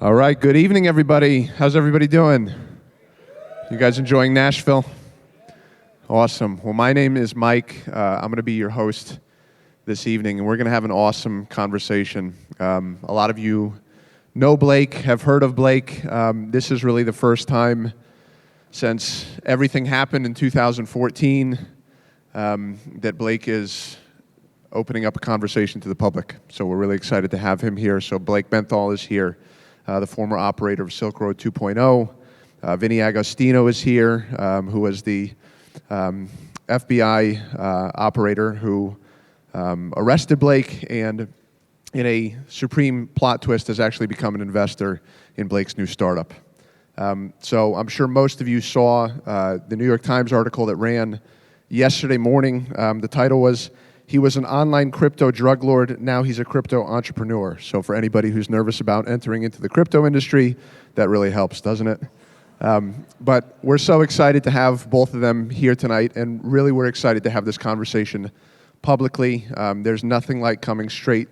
All right, good evening, everybody. How's everybody doing? You guys enjoying Nashville? Awesome. Well, my name is Mike. I'm going to be your host this evening, and we're going to have an awesome conversation. A lot of you know Blake, have heard of Blake. This is really the first time since everything happened in 2014 that Blake is opening up a conversation to the public. So we're really excited to have him here. So Blake Benthall is here. The former operator of Silk Road 2.0. Vincent D'Agostino is here, who was the FBI operator who arrested Blake and in a supreme plot twist has actually become an investor in Blake's new startup. So I'm sure most of you saw the New York Times article that ran yesterday morning. The title was, "He was an online crypto drug lord, now he's a crypto entrepreneur." So for anybody who's nervous about entering into the crypto industry, that really helps, doesn't it? But we're so excited to have both of them here tonight, and really we're excited to have this conversation publicly. There's nothing like coming straight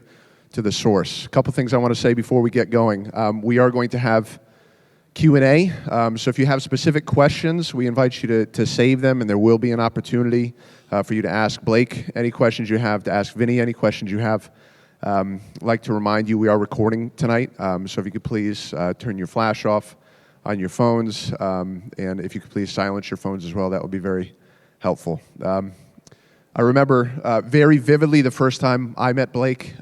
to the source. A couple things I want to say before we get going. We are going to have Q&A, so if you have specific questions, we invite you to save them, and there will be an opportunity for you to ask Blake any questions you have, to ask Vinny any questions you have. I'd like to remind you we are recording tonight, so if you could please turn your flash off on your phones, and if you could please silence your phones as well, that would be very helpful. I remember very vividly the first time I met Blake.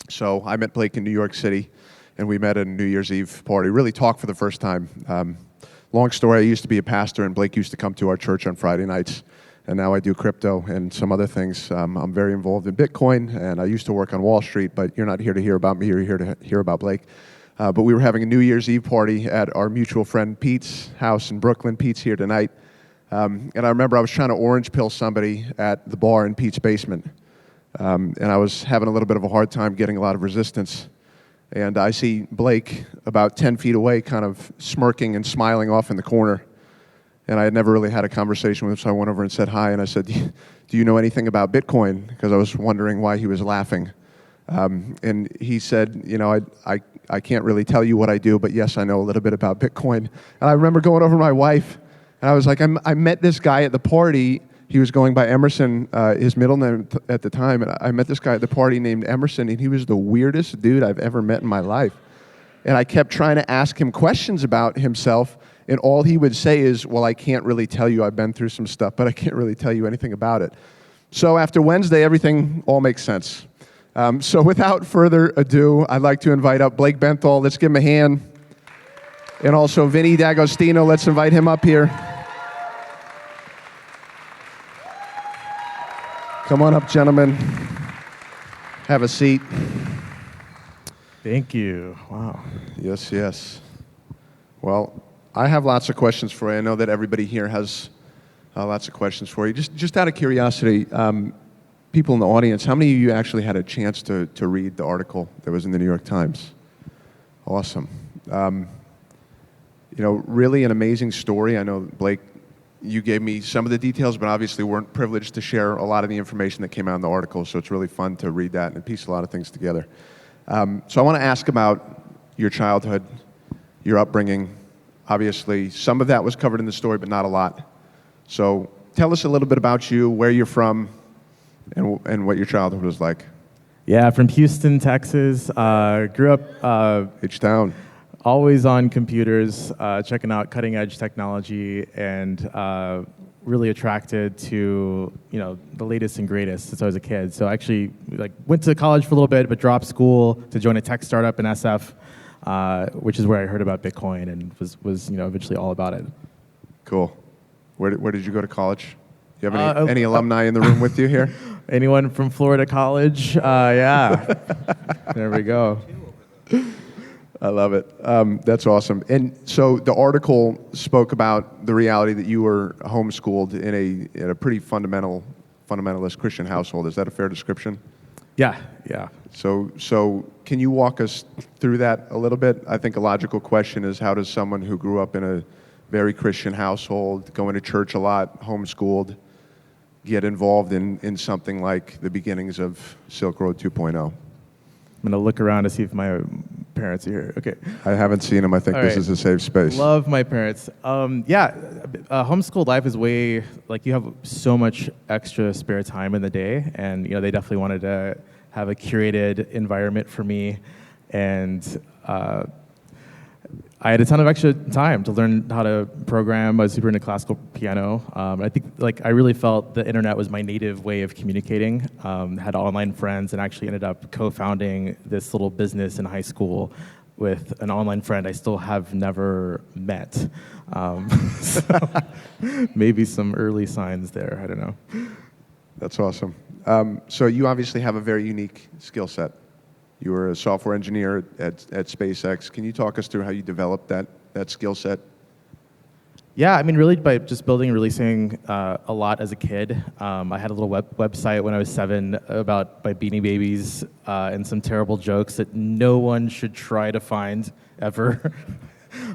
So I met Blake in New York City, and we met at a New Year's Eve party, really talked for the first time. Long story, I used to be a pastor, and Blake used to come to our church on Friday nights, and now I do crypto and some other things. I'm very involved in Bitcoin, and I used to work on Wall Street, but you're not here to hear about me, you're here to hear about Blake. But we were having a New Year's Eve party at our mutual friend Pete's house in Brooklyn. Pete's here tonight. And I remember I was trying to orange pill somebody at the bar in Pete's basement. And I was having a little bit of a hard time getting a lot of resistance. And I see Blake about 10 feet away kind of smirking and smiling off in the corner. And I had never really had a conversation with him, so I went over and said hi. And I said, "Do you know anything about Bitcoin?" Because I was wondering why he was laughing. And he said, I can't really tell you what I do, but yes, I know a little bit about Bitcoin. And I remember going over to my wife, and I was like, I met this guy at the party. He was going by Emerson, his middle name at the time, and I met this guy at the party named Emerson, and he was the weirdest dude I've ever met in my life. And I kept trying to ask him questions about himself, and all he would say is, "Well, I can't really tell you. I've been through some stuff, but I can't really tell you anything about it." So after Wednesday, everything all makes sense. So without further ado, I'd like to invite up Blake Benthall. Let's give him a hand. And also Vincent D'Agostino, let's invite him up here. Come on up, gentlemen. Have a seat. Thank you. Wow. Yes, yes. Well, I have lots of questions for you. I know that everybody here has lots of questions for you. Just out of curiosity, people in the audience, how many of you actually had a chance to read the article that was in the New York Times? Awesome. Really an amazing story. I know, Blake, you gave me some of the details, but obviously weren't privileged to share a lot of the information that came out in the article, so it's really fun to read that and piece a lot of things together. So I want to ask about your childhood, your upbringing. Obviously, some of that was covered in the story, but not a lot. So tell us a little bit about you, where you're from, and what your childhood was like. Yeah, from Houston, Texas. Grew up H-Town. Always on computers, checking out cutting edge technology, and really attracted to the latest and greatest since I was a kid. So I actually went to college for a little bit, but dropped school to join a tech startup in SF, which is where I heard about Bitcoin and was eventually all about it. Cool. Where did you go to college? Do you have any alumni in the room with you here? Anyone from Florida College? Yeah. There we go. I love it. That's awesome. And so the article spoke about the reality that you were homeschooled in a pretty fundamentalist Christian household. Is that a fair description? Yeah. So can you walk us through that a little bit? I think a logical question is, how does someone who grew up in a very Christian household, going to church a lot, homeschooled, get involved in something like the beginnings of Silk Road 2.0? I'm going to look around to see if my parents are here. Okay. I haven't seen them. I think All this right. is a safe space. Love my parents. Homeschool life is way, like, you have so much extra spare time in the day, and they definitely wanted to have a curated environment for me, and I had a ton of extra time to learn how to program. I was super into classical piano. I think I really felt the internet was my native way of communicating. Had online friends and actually ended up co-founding this little business in high school with an online friend I still have never met. So maybe some early signs there, I don't know. That's awesome. So you obviously have a very unique skill set. You were a software engineer at SpaceX. Can you talk us through how you developed that skill set? Yeah, I mean, really by just building and releasing a lot as a kid. I had a little website when I was 7 about my Beanie Babies and some terrible jokes that no one should try to find ever.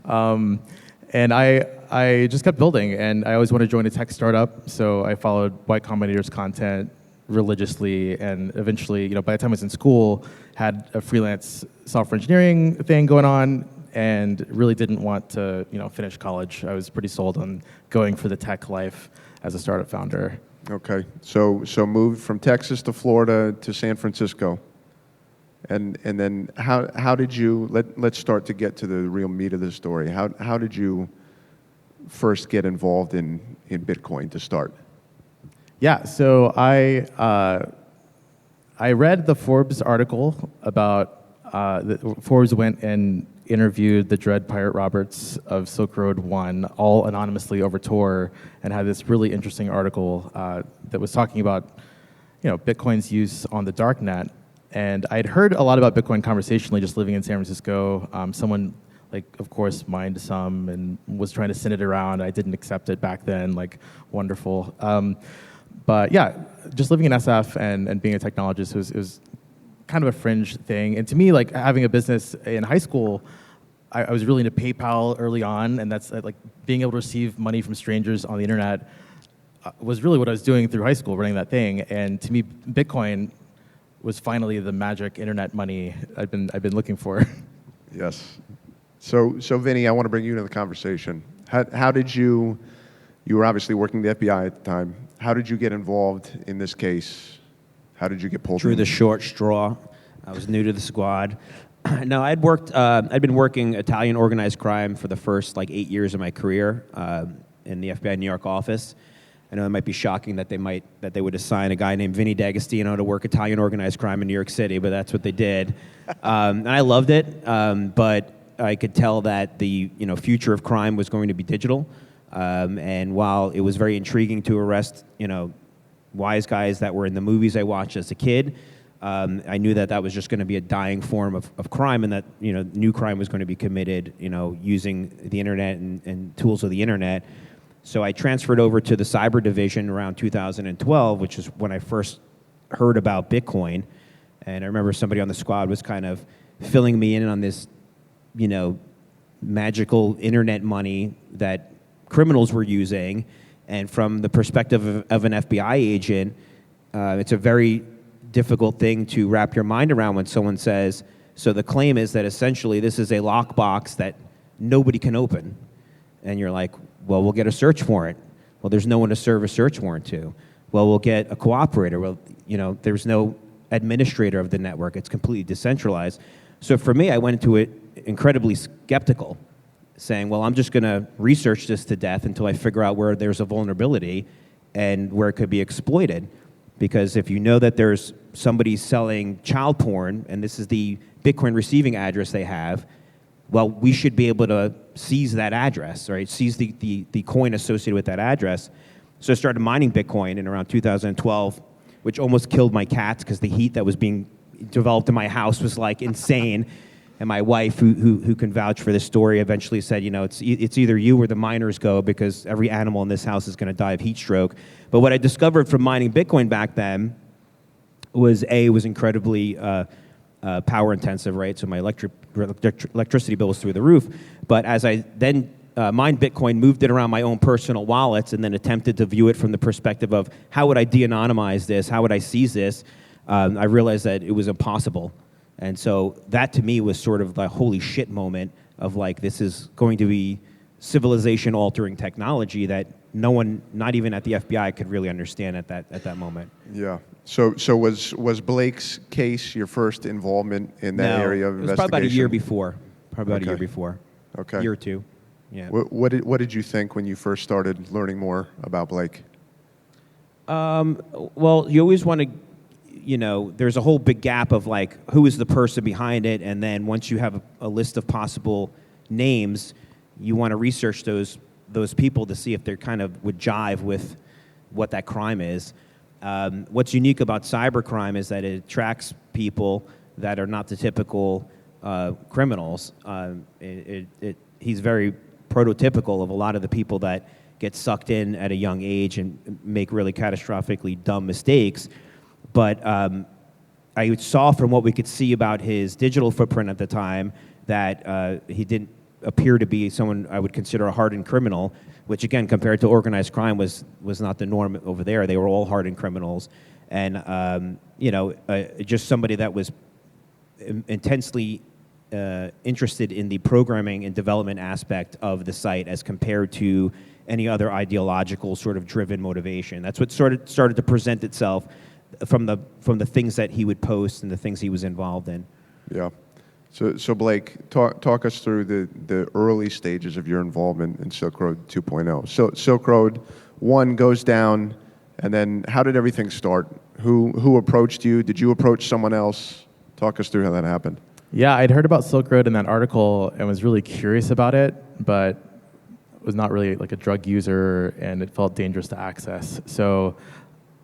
And I just kept building, and I always wanted to join a tech startup, so I followed Y Combinator's content religiously, and eventually, by the time I was in school, had a freelance software engineering thing going on, and really didn't want to, finish college. I was pretty sold on going for the tech life as a startup founder. Okay, so moved from Texas to Florida to San Francisco, and then how did you let's start to get to the real meat of the story. How did you first get involved in Bitcoin to start? Yeah, so I read the Forbes article about Forbes went and interviewed the Dread Pirate Roberts of Silk Road 1, all anonymously over Tor, and had this really interesting article that was talking about Bitcoin's use on the darknet. And I'd heard a lot about Bitcoin conversationally just living in San Francisco. Someone, of course, mined some and was trying to send it around. I didn't accept it back then, wonderful. But yeah, just living in SF and being a technologist was kind of a fringe thing. And to me, having a business in high school, I was really into PayPal early on, and that's being able to receive money from strangers on the internet was really what I was doing through high school, running that thing. And to me, Bitcoin was finally the magic internet money I've been looking for. Yes. So Vinny, I want to bring you into the conversation. How did you were obviously working the FBI at the time. How did you get involved in this case? How did you get pulled Drew in? the short straw. I was new to the squad. No, I'd been working Italian organized crime for the first 8 years of my career in the FBI New York office. I know it might be shocking that they would assign a guy named Vincent D'Agostino to work Italian organized crime in New York City, but that's what they did. And I loved it, but I could tell that the future of crime was going to be digital. And while it was very intriguing to arrest, wise guys that were in the movies I watched as a kid, I knew that was just going to be a dying form of crime, and that new crime was going to be committed, using the internet and tools of the internet. So I transferred over to the cyber division around 2012, which is when I first heard about Bitcoin. And I remember somebody on the squad was kind of filling me in on this, magical internet money that criminals were using. And from the perspective of an FBI agent, it's a very difficult thing to wrap your mind around when someone says, so the claim is that essentially this is a lockbox that nobody can open. And you're like, well, we'll get a search warrant. Well, there's no one to serve a search warrant to. Well, we'll get a cooperator. Well, there's no administrator of the network. It's completely decentralized. So for me, I went into it incredibly skeptical, saying, well, I'm just going to research this to death until I figure out where there's a vulnerability and where it could be exploited. Because if you know that there's somebody selling child porn, and this is the Bitcoin receiving address they have, well, we should be able to seize that address, right? Seize the coin associated with that address. So I started mining Bitcoin in around 2012, which almost killed my cats because the heat that was being developed in my house was insane. And my wife, who can vouch for this story, eventually said, it's either you or the miners go, because every animal in this house is going to die of heat stroke. But what I discovered from mining Bitcoin back then was incredibly power intensive, right? So my electricity bill was through the roof. But as I then mined Bitcoin, moved it around my own personal wallets, and then attempted to view it from the perspective of how would I de-anonymize this? How would I seize this? I realized that it was impossible. And so that to me was sort of the holy shit moment of like, this is going to be civilization altering technology that no one, not even at the FBI, could really understand at that moment. Yeah. So was Blake's case your first involvement in that area of investigation? It was probably about a year before. Probably about a year before. Okay. Year or two. Yeah. What did you think when you first started learning more about Blake? Well, you always want to, there's a whole big gap of like, who is the person behind it? And then once you have a list of possible names, you want to research those people to see if they kind of would jive with what that crime is. What's unique about cybercrime is that it attracts people that are not the typical criminals. He's very prototypical of a lot of the people that get sucked in at a young age and make really catastrophically dumb mistakes. But I saw from what we could see about his digital footprint at the time that he didn't appear to be someone I would consider a hardened criminal, which again, compared to organized crime, was not the norm over there. They were all hardened criminals. And, just somebody that was intensely interested in the programming and development aspect of the site as compared to any other ideological sort of driven motivation. That's what started to present itself from the things that he would post and the things he was involved in. Yeah. So Blake, talk us through the early stages of your involvement in Silk Road 2.0. So Silk Road 1 goes down, and then how did everything start? Who approached you? Did you approach someone else? Talk us through how that happened. Yeah, I'd heard about Silk Road in that article and was really curious about it, but was not really like a drug user, and it felt dangerous to access. So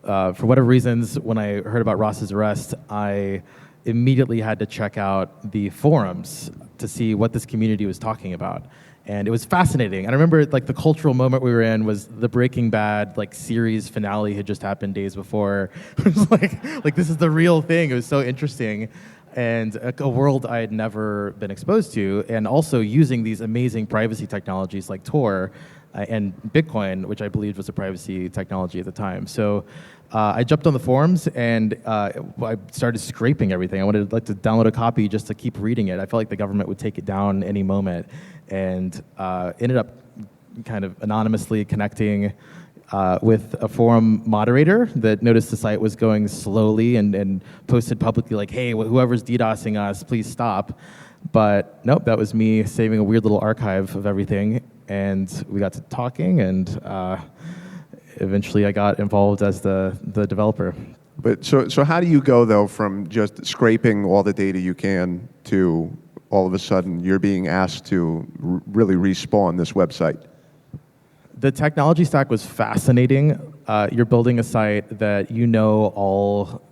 for whatever reasons, when I heard about Ross's arrest, I immediately had to check out the forums to see what this community was talking about. And it was fascinating. And I remember like the cultural moment we were in was the Breaking Bad like series finale had just happened days before. It was like this is the real thing. It was so interesting. And a world I had never been exposed to, and also using these amazing privacy technologies like Tor and Bitcoin, which I believed was a privacy technology at the time. So I jumped on the forums and I started scraping everything. I wanted to download a copy just to keep reading it. I felt like the government would take it down any moment, and ended up kind of anonymously connecting with a forum moderator that noticed the site was going slowly and posted publicly like, hey, whoever's DDoSing us, please stop. But nope, that was me saving a weird little archive of everything. And we got to talking, and eventually I got involved as the developer. But so how do you go, though, from just scraping all the data you can to all of a sudden you're being asked to really respawn this website? The technology stack was fascinating. You're building a site that all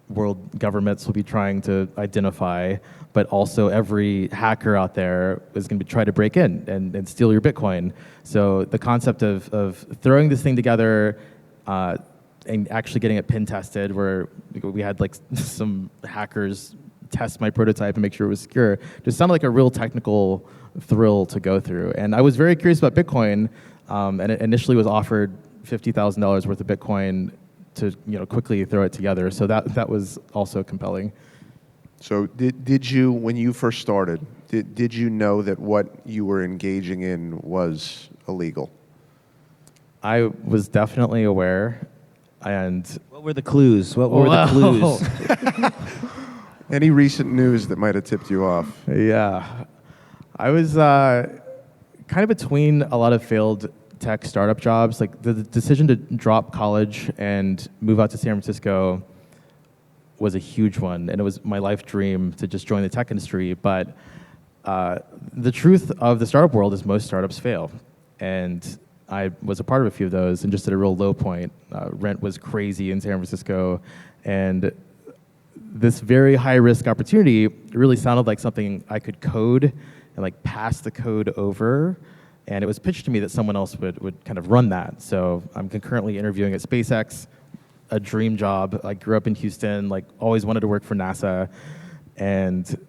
world governments will be trying to identify, but also every hacker out there is going to try to break in and steal your Bitcoin. So the concept of throwing this thing together and actually getting it pin tested, where we had like some hackers test my prototype and make sure it was secure, just sounded like a real technical thrill to go through. And I was very curious about Bitcoin, and it initially was offered $50,000 worth of Bitcoin to quickly throw it together. So that was also compelling. So did you, when you first started, did you know that what you were engaging in was illegal? I was definitely aware. And what were the clues? What were the clues? Any recent news that might have tipped you off? Yeah. I was kind of between a lot of failed tech startup jobs. Like the decision to drop college and move out to San Francisco was a huge one, and it was my life dream to just join the tech industry. But the truth of the startup world is most startups fail, and I was a part of a few of those, and just at a real low point. Rent was crazy in San Francisco, and this very high-risk opportunity really sounded like something I could code and like pass the code over. And it was pitched to me that someone else would kind of run that. So I'm concurrently interviewing at SpaceX, a dream job. I grew up in Houston, like always wanted to work for NASA. And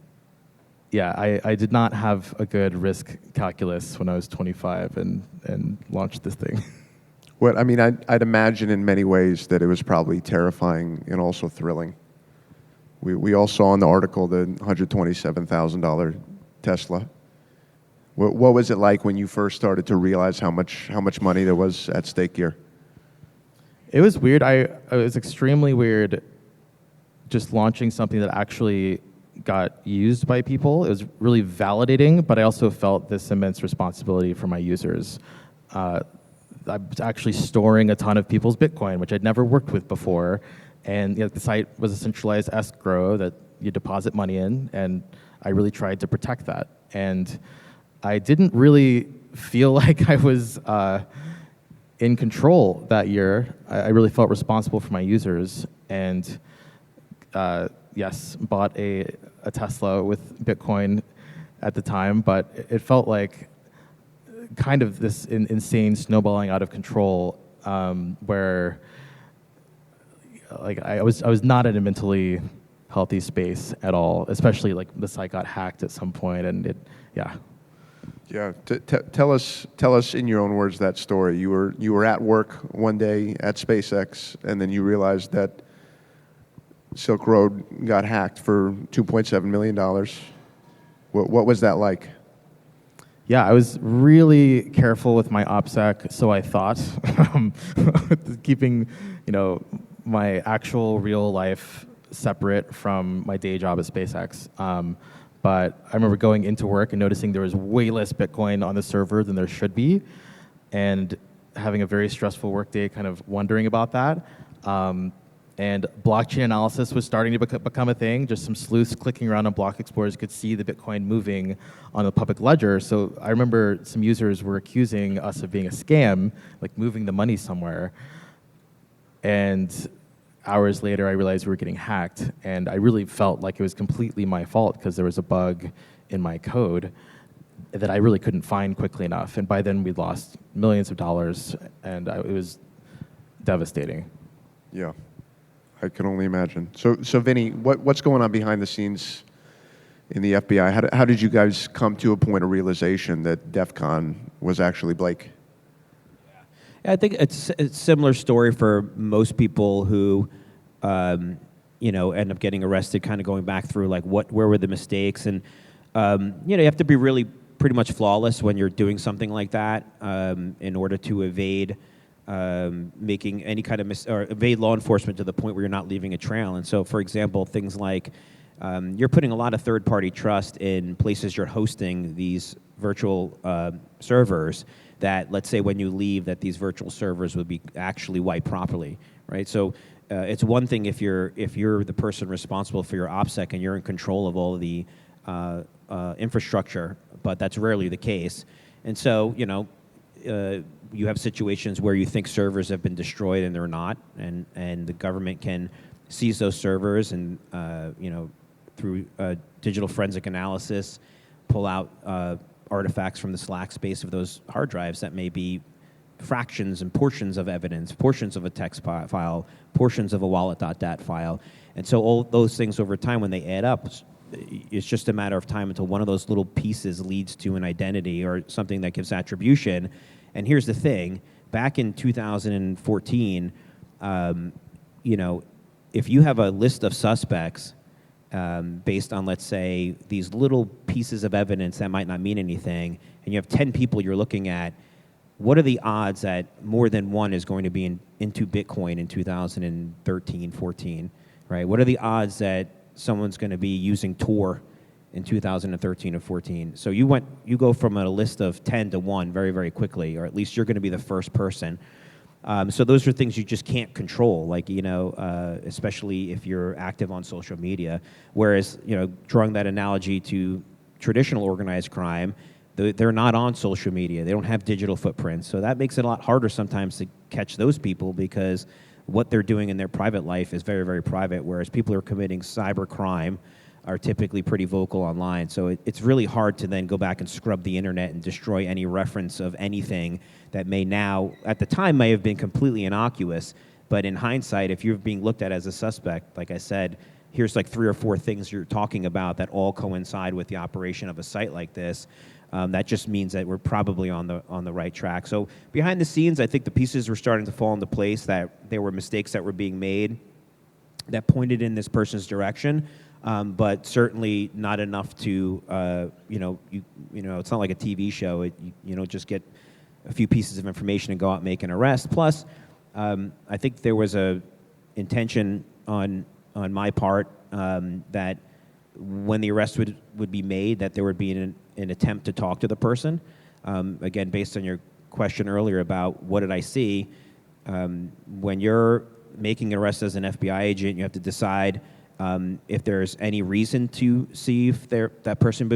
yeah, I did not have a good risk calculus when I was 25 and launched this thing. Well, I mean, I'd imagine in many ways that it was probably terrifying and also thrilling. We all saw in the article the $127,000 Tesla. What was it like when you first started to realize how much money there was at stake here? It was weird. It was extremely weird just launching something that actually got used by people. It was really validating, but I also felt this immense responsibility for my users. I was actually storing a ton of people's Bitcoin, which I'd never worked with before. And the site was a centralized escrow that you deposit money in, and I really tried to protect that. And I didn't really feel like I was in control that year. I really felt responsible for my users, and yes, bought a Tesla with Bitcoin at the time, but it felt like kind of this insane snowballing out of control, where like I was not in a mentally healthy space at all, especially like the site got hacked at some point, and yeah. Yeah, tell us in your own words that story. You were at work one day at SpaceX, and then you realized that Silk Road got hacked for $2.7 million. What was that like? Yeah, I was really careful with my OPSEC, so I thought, keeping my actual real life separate from my day job at SpaceX. But I remember going into work and noticing there was way less Bitcoin on the server than there should be, and having a very stressful work day, kind of wondering about that. And blockchain analysis was starting to become a thing. Just some sleuths clicking around on block explorers could see the Bitcoin moving on the public ledger. So I remember some users were accusing us of being a scam, like moving the money somewhere. And hours later, I realized we were getting hacked, and I really felt like it was completely my fault because there was a bug in my code that I really couldn't find quickly enough. And by then, we'd lost millions of dollars, and it was devastating. Yeah, I can only imagine. So Vinny, what's going on behind the scenes in the FBI? How did you guys come to a point of realization that DEF CON was actually Blake? I think it's a similar story for most people who, end up getting arrested. Kind of going back through like where were the mistakes, and you have to be really pretty much flawless when you're doing something like that in order to evade making any kind of or evade law enforcement to the point where you're not leaving a trail. And so, for example, things like you're putting a lot of third-party trust in places you're hosting these virtual servers. That let's say when you leave, that these virtual servers would be actually wiped properly, right? So it's one thing if you're the person responsible for your OPSEC and you're in control of all of the infrastructure, but that's rarely the case. And so you have situations where you think servers have been destroyed and they're not, and the government can seize those servers and through digital forensic analysis pull out artifacts from the Slack space of those hard drives that may be fractions and portions of evidence, portions of a text file, portions of a wallet.dat file. And so all those things over time, when they add up, it's just a matter of time until one of those little pieces leads to an identity or something that gives attribution. And here's the thing, back in 2014, if you have a list of suspects based on, let's say, these little pieces of evidence that might not mean anything, and you have 10 people you're looking at, what are the odds that more than one is going to be into Bitcoin in 2013, 14, right? What are the odds that someone's going to be using Tor in 2013 or 14? So you go from a list of 10 to 1 very, very quickly, or at least you're going to be the first person. So those are things you just can't control, like, especially if you're active on social media. Whereas, drawing that analogy to traditional organized crime, they're not on social media. They don't have digital footprints. So that makes it a lot harder sometimes to catch those people because what they're doing in their private life is very, very private, whereas people who are committing cyber crime are typically pretty vocal online. So it's really hard to then go back and scrub the internet and destroy any reference of anything that may now, at the time, may have been completely innocuous. But in hindsight, if you're being looked at as a suspect, like I said, here's like 3 or 4 things you're talking about that all coincide with the operation of a site like this. That just means that we're probably on the right track. So behind the scenes, I think the pieces were starting to fall into place, that there were mistakes that were being made. that pointed in this person's direction, but certainly not enough to, it's not like a TV show. You don't just get a few pieces of information and go out and make an arrest. Plus, I think there was a intention on my part that when the arrest would be made, that there would be an attempt to talk to the person. Again, based on your question earlier about what did I see, when you're making an arrest as an FBI agent, you have to decide if there's any reason to see if that person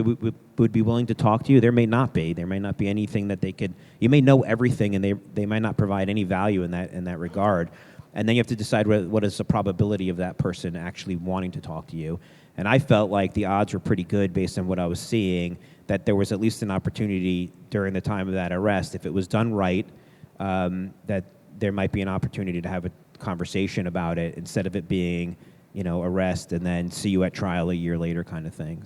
would be willing to talk to you. There may not be. There may not be anything that they could. You may know everything, and they might not provide any value in that regard. And then you have to decide what is the probability of that person actually wanting to talk to you. And I felt like the odds were pretty good based on what I was seeing, that there was at least an opportunity during the time of that arrest, if it was done right, that there might be an opportunity to have a conversation about it instead of it being, arrest and then see you at trial a year later kind of thing.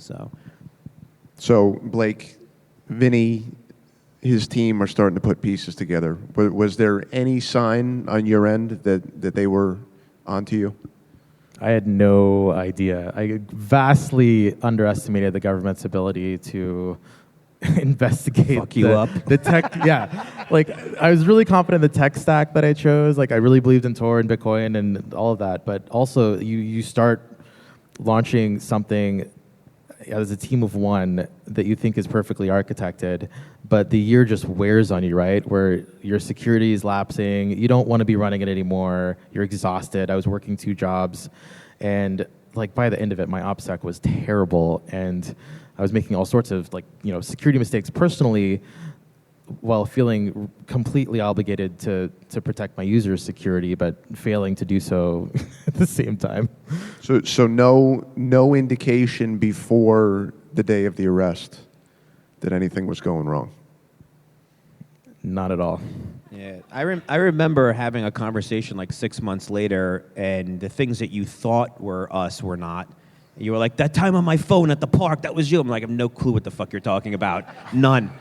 So Blake, Vinny, his team are starting to put pieces together. Was there any sign on your end that they were onto you? I had no idea. I vastly underestimated the government's ability to investigate. Fuck you up. The tech, yeah. Like, I was really confident in the tech stack that I chose. Like, I really believed in Tor and Bitcoin and all of that. But also, you start launching something as a team of one that you think is perfectly architected, but the year just wears on you, right? Where your security is lapsing, you don't want to be running it anymore, you're exhausted. I was working 2 jobs, and like by the end of it, my OPSEC was terrible, and I was making all sorts of security mistakes personally, while feeling completely obligated to protect my users' security, but failing to do so at the same time. So no indication before the day of the arrest that anything was going wrong? Not at all. Yeah, I remember having a conversation like 6 months later, and the things that you thought were us were not. You were like, that time on my phone at the park, that was you. I'm like, I have no clue what the fuck you're talking about. None.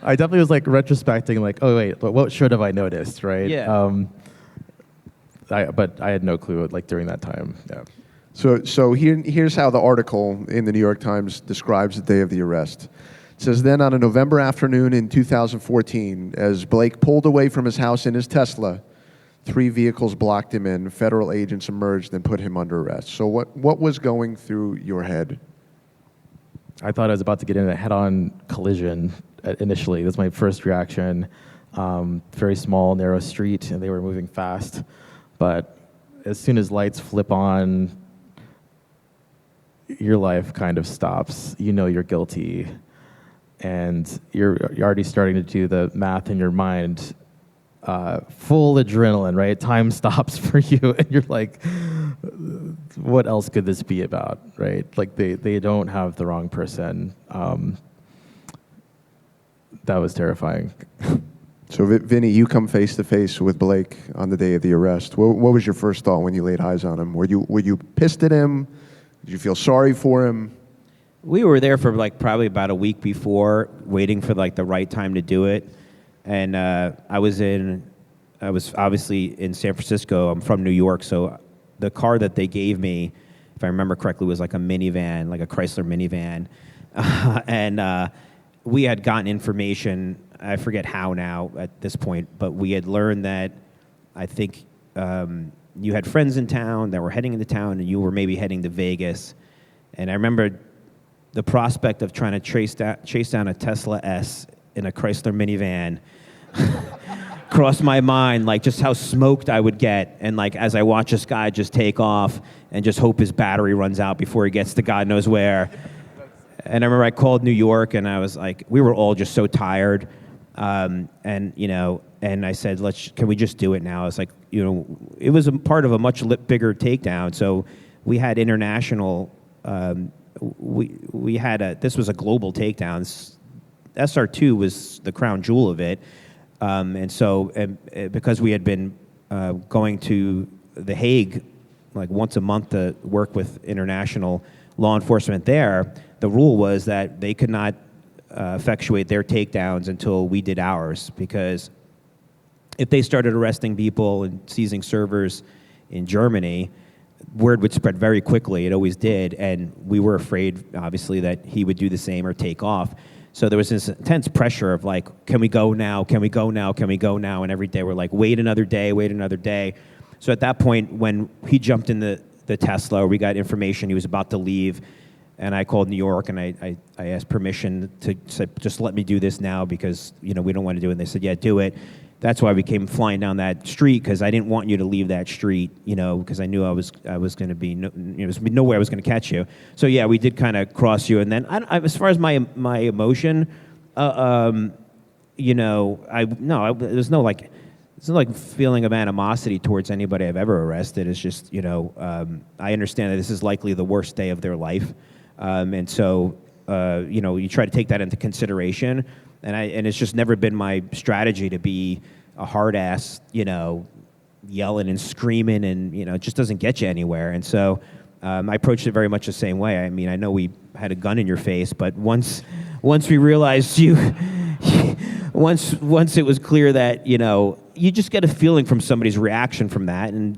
I definitely was retrospecting, oh wait, but what should have I noticed, right? Yeah. But I had no clue during that time. Yeah. So here's how the article in the New York Times describes the day of the arrest. It says, then on a November afternoon in 2014, as Blake pulled away from his house in his Tesla, 3 vehicles blocked him in. Federal agents emerged and put him under arrest. So what was going through your head? I thought I was about to get in a head-on collision initially. That was my first reaction. Very small, narrow street, and they were moving fast. But as soon as lights flip on, your life kind of stops. You know you're guilty. And you're already starting to do the math in your mind. Full adrenaline, right? Time stops for you, and you're like, what else could this be about, right? Like, they don't have the wrong person. That was terrifying. So, Vinny, you come face to face with Blake on the day of the arrest. What was your first thought when you laid eyes on him? Were you pissed at him? Did you feel sorry for him? We were there for probably about a week before, waiting for the right time to do it. And I was obviously in San Francisco. I'm from New York, so the car that they gave me, if I remember correctly, was like a minivan, like a Chrysler minivan. And we had gotten information, I forget how now at this point, but we had learned that I think you had friends in town that were heading into town, and you were maybe heading to Vegas. And I remember the prospect of trying to chase down a Tesla S in a Chrysler minivan crossed my mind, just how smoked I would get, and as I watch this guy just take off and just hope his battery runs out before he gets to God knows where. And I remember I called New York, and I was we were all just so tired, and I said, can we just do it now? It's it was a part of a much bigger takedown, so we had international. We had this was a global takedown. SR2 was the crown jewel of it, and because we had been going to The Hague once a month to work with international law enforcement there, the rule was that they could not effectuate their takedowns until we did ours, because if they started arresting people and seizing servers in Germany, word would spread very quickly. It always did, and we were afraid, obviously, that he would do the same or take off. So there was this intense pressure of like, can we go now? Can we go now? Can we go now? And every day we're like, wait another day, wait another day. So at that point, when he jumped in the Tesla, we got information he was about to leave, and I called New York and I asked permission to say, just let me do this now because we don't want to do it. And they said, yeah, do it. That's why we came flying down that street, because I didn't want you to leave that street, because I knew I was going to be no way I was going to catch you. So yeah, we did kind of cross you, and then as far as my emotion, there's no like feeling of animosity towards anybody I've ever arrested. It's just I understand that this is likely the worst day of their life, and so you try to take that into consideration. And it's just never been my strategy to be a hard ass, yelling and screaming, and it just doesn't get you anywhere. And so I approached it very much the same way. I mean, I know we had a gun in your face, but once we realized once it was clear that you just get a feeling from somebody's reaction from that, and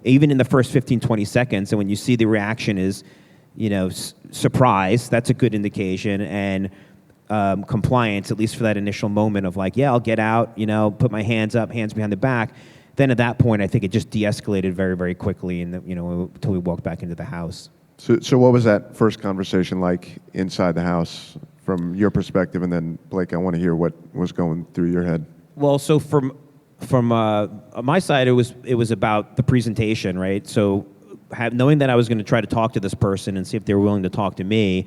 even in the first 15, 20 seconds, and when you see the reaction is surprise, that's a good indication. And compliance, at least for that initial moment of like, yeah, I'll get out, put my hands up, hands behind the back. Then at that point, I think it just de-escalated very, very quickly, and until we walked back into the house. So what was that first conversation like inside the house from your perspective? And then Blake, I want to hear what was going through your head. Well, so from my side, it was about the presentation, right? So knowing that I was going to try to talk to this person and see if they were willing to talk to me,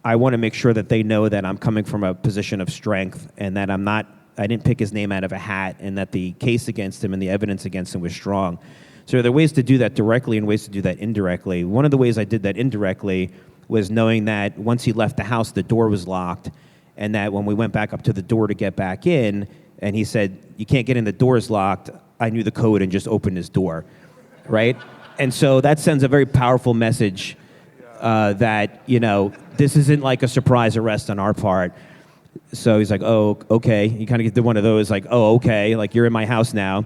I want to make sure that they know that I'm coming from a position of strength, and that I didn't pick his name out of a hat, and that the case against him and the evidence against him was strong. So there are ways to do that directly and ways to do that indirectly. One of the ways I did that indirectly was knowing that once he left the house, the door was locked, and that when we went back up to the door to get back in, and he said, you can't get in, the door's locked, I knew the code and just opened his door, right? And so that sends a very powerful message that, this isn't like a surprise arrest on our part. So he's like, oh, okay. You kind of get to one of those, like, oh, okay, like you're in my house now.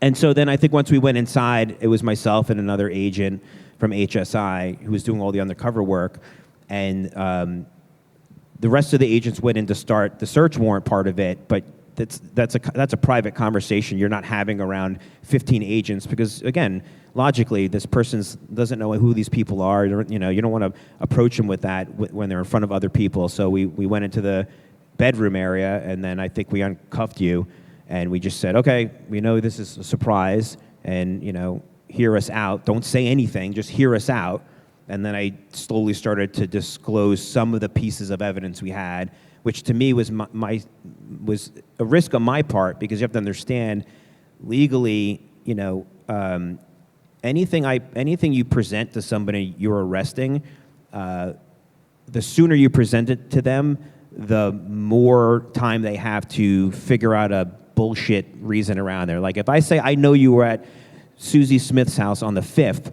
And so then I think once we went inside, it was myself and another agent from HSI who was doing all the undercover work. And the rest of the agents went in to start the search warrant part of it, but that's a private conversation you're not having around 15 agents, because again, logically, this person doesn't know who these people are. You don't want to approach them with that when they're in front of other people. So we went into the bedroom area, and then I think we uncuffed you, and we just said, okay, we know this is a surprise, and hear us out. Don't say anything, just hear us out. And then I slowly started to disclose some of the pieces of evidence we had, which to me was was a risk on my part, because you have to understand legally, anything you present to somebody you're arresting, the sooner you present it to them, the more time they have to figure out a bullshit reason around there. Like if I say, I know you were at Susie Smith's house on the 5th,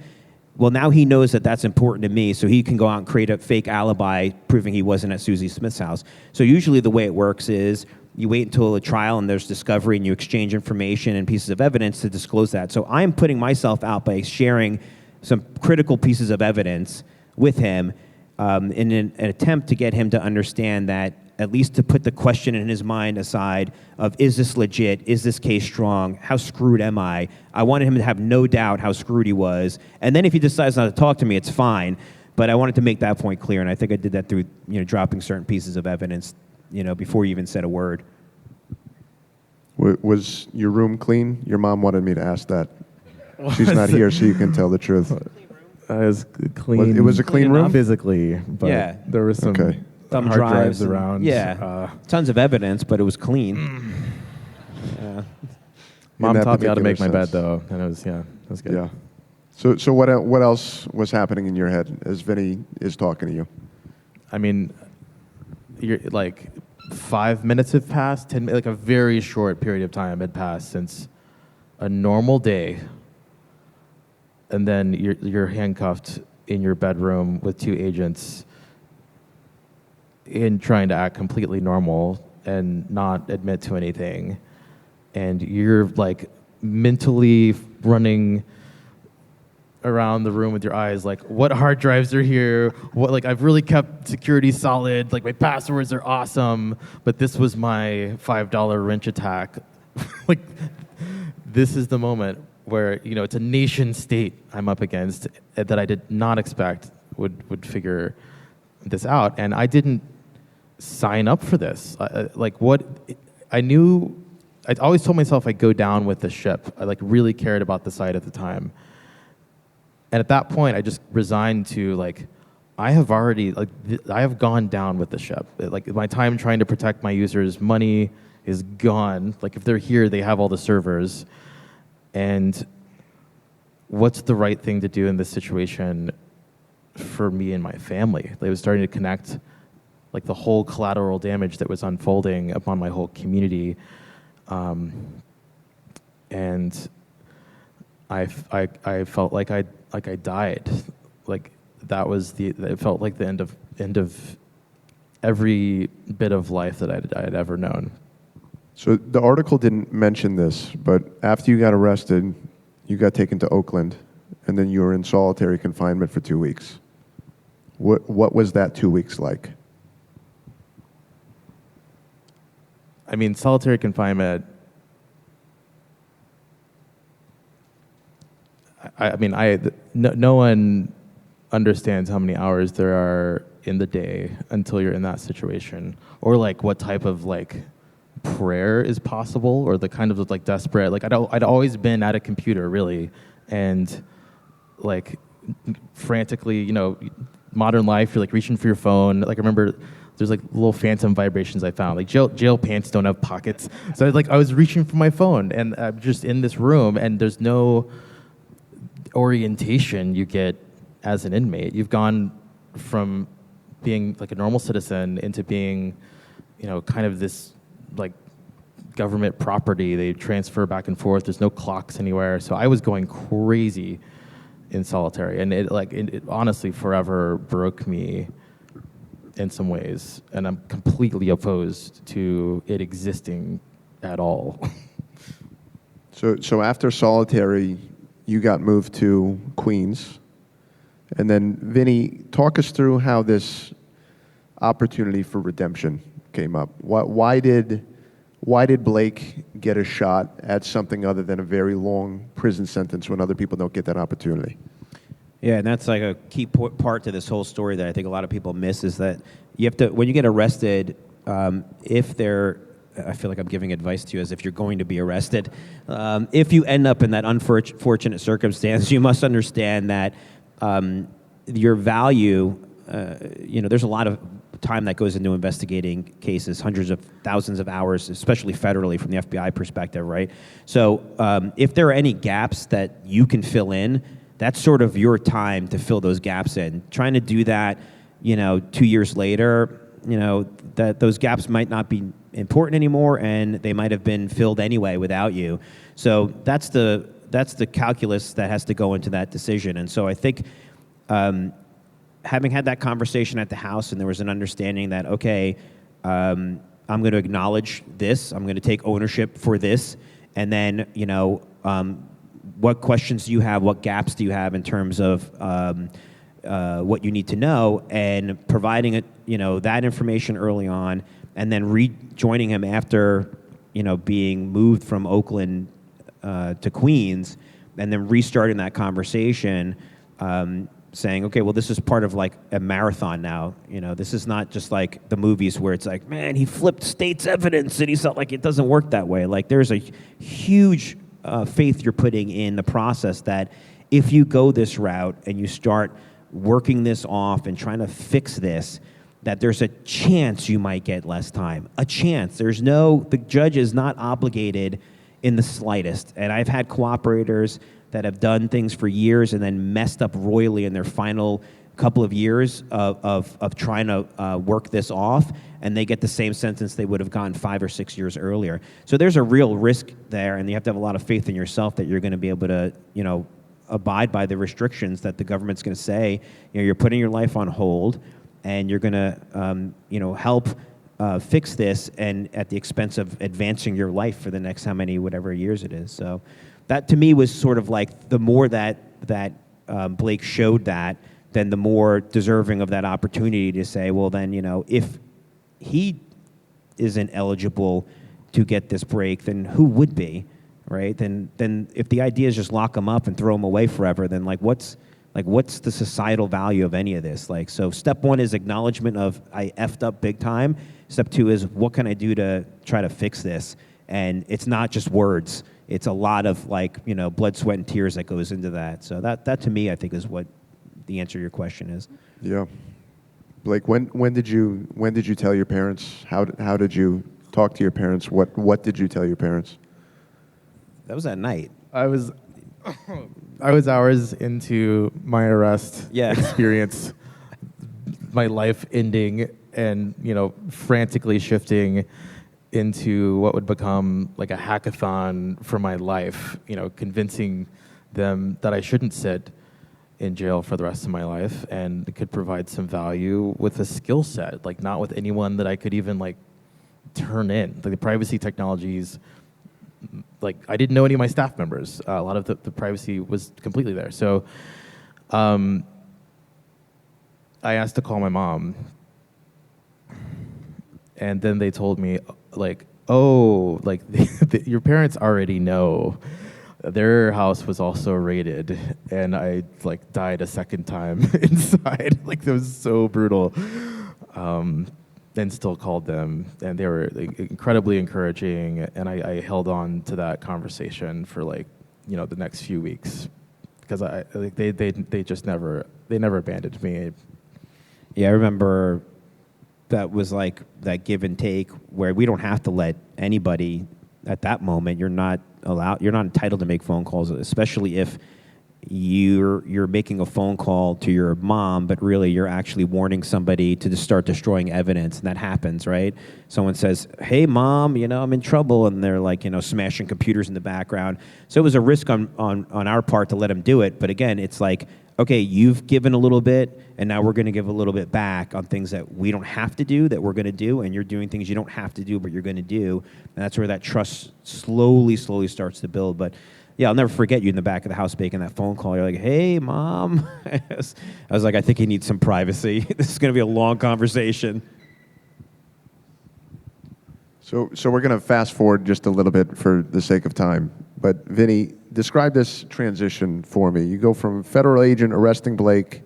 well, now he knows that that's important to me, so he can go out and create a fake alibi proving he wasn't at Susie Smith's house. So usually the way it works is you wait until a trial and there's discovery, and you exchange information and pieces of evidence to disclose that. So I'm putting myself out by sharing some critical pieces of evidence with him in an attempt to get him to understand that, at least to put the question in his mind aside of, is this legit? Is this case strong? How screwed am I? I wanted him to have no doubt how screwed he was. And then if he decides not to talk to me, it's fine. But I wanted to make that point clear, and I think I did that through dropping certain pieces of evidence before you even said a word. Was your room clean? Your mom wanted me to ask that. She's not here, so you can tell the truth. It was clean. It was a clean room? Not physically, but Yeah. there was some Thumb hard drives and- around. Yeah, tons of evidence, but it was clean. Yeah. Mom that taught me how to make my particular bed, though, and it was good. Yeah. So what else was happening in your head as Vinny is talking to you? I mean, you're like 5 minutes have passed, 10, like a very short period of time had passed since a normal day, and then you're handcuffed in your bedroom with 2 agents in trying to act completely normal and not admit to anything, and you're like mentally running around the room with your eyes like, what hard drives are here? What, like, I've really kept security solid. Like, my passwords are awesome, but this was my $5 wrench attack. Like, this is the moment where, you know, it's a nation state I'm up against that I did not expect would figure this out. And I didn't sign up for this. I knew, I always told myself I'd go down with the ship. I like really cared about the site at the time. And at that point, I just resigned to like, I have gone down with the ship. Like, my time trying to protect my users' money is gone. Like, if they're here, they have all the servers. And what's the right thing to do in this situation for me and my family? It was starting to connect like the whole collateral damage that was unfolding upon my whole community. And I felt like I died. Like, it felt like the end of every bit of life that I had ever known. So the article didn't mention this, but after you got arrested, you got taken to Oakland, and then you were in solitary confinement for 2 weeks. What was that 2 weeks like? I mean, solitary confinement, no one understands how many hours there are in the day until you're in that situation, or like what type of like prayer is possible, or the kind of like desperate, like I'd always been at a computer really, and like frantically, you know, modern life, you're like reaching for your phone. Like, I remember there's like little phantom vibrations I found. Like, jail pants don't have pockets, so I was reaching for my phone, and I'm just in this room, and there's no orientation you get as an inmate. You've gone from being like a normal citizen into being, you know, kind of this like government property. They transfer back and forth. There's no clocks anywhere. So I was going crazy in solitary, and it honestly forever broke me in some ways. And I'm completely opposed to it existing at all. So after solitary, you got moved to Queens. And then, Vinny, talk us through how this opportunity for redemption came up. Why did Blake get a shot at something other than a very long prison sentence when other people don't get that opportunity? Yeah, and that's like a key part to this whole story that I think a lot of people miss, is that you have to, when you get arrested, I feel like I'm giving advice to you as if you're going to be arrested. If you end up in that unfortunate circumstance, you must understand that your value, there's a lot of time that goes into investigating cases, hundreds of thousands of hours, especially federally from the FBI perspective, right? So if there are any gaps that you can fill in, that's sort of your time to fill those gaps in. Trying to do that, 2 years later, that those gaps might not be important anymore, and they might have been filled anyway without you. So that's the calculus that has to go into that decision. And so I think having had that conversation at the house, and there was an understanding that, okay, I'm going to acknowledge this, I'm going to take ownership for this, and then, what questions do you have, what gaps do you have in terms of what you need to know, and providing it, that information early on, and then rejoining him after, being moved from Oakland to Queens, and then restarting that conversation, saying, okay, well, this is part of like a marathon now. This is not just like the movies where it's like, man, he flipped state's evidence, and he felt like it doesn't work that way. Like, there's a huge faith you're putting in the process that if you go this route and you start working this off and trying to fix this, that there's a chance you might get less time. A chance. The judge is not obligated in the slightest. And I've had cooperators that have done things for years and then messed up royally in their final couple of years of trying to work this off, and they get the same sentence they would have gotten 5 or 6 years earlier. So there's a real risk there, and you have to have a lot of faith in yourself that you're going to be able to, abide by the restrictions that the government's going to say. You're putting your life on hold, and you're going to, help fix this, and at the expense of advancing your life for the next whatever years it is. So that to me was sort of like the more that Blake showed that, then the more deserving of that opportunity to say, well, then, if he isn't eligible to get this break, then who would be, right? Then if the idea is just lock him up and throw him away forever, then what's the societal value of any of this? So step one is acknowledgement of I effed up big time. Step two is what can I do to try to fix this? And it's not just words. It's a lot of blood, sweat, and tears that goes into that. So that to me, I think, is what the answer to your question is. Yeah. Blake, when did you tell your parents? How did you talk to your parents? What did you tell your parents? That was at night. I was hours into my arrest experience, my life ending, and frantically shifting into what would become like a hackathon for my life. Convincing them that I shouldn't sit in jail for the rest of my life and could provide some value with a skill set, not with anyone that I could even turn in. The privacy technologies, I didn't know any of my staff members. A lot of the privacy was completely there. So I asked to call my mom, and then they told me, your parents already know. Their house was also raided, and I died a second time inside. That was so brutal. And still called them, and they were incredibly encouraging, and I held on to that conversation for the next few weeks, because they just never abandoned me. Yeah, I remember that was that give and take where we don't have to let anybody at that moment. You're not entitled to make phone calls, especially if you're making a phone call to your mom, but really you're actually warning somebody to just start destroying evidence, and that happens, right? Someone says, "Hey, Mom, I'm in trouble," and they're smashing computers in the background. So it was a risk on our part to let them do it, but again, it's okay, you've given a little bit, and now we're going to give a little bit back on things that we don't have to do, that we're going to do, and you're doing things you don't have to do, but you're going to do, and that's where that trust slowly starts to build. But yeah, I'll never forget you in the back of the house making that phone call. You're like, "Hey, Mom." I was like, I think he needs some privacy. This is going to be a long conversation. So we're going to fast forward just a little bit for the sake of time. But Vinny, describe this transition for me. You go from federal agent arresting Blake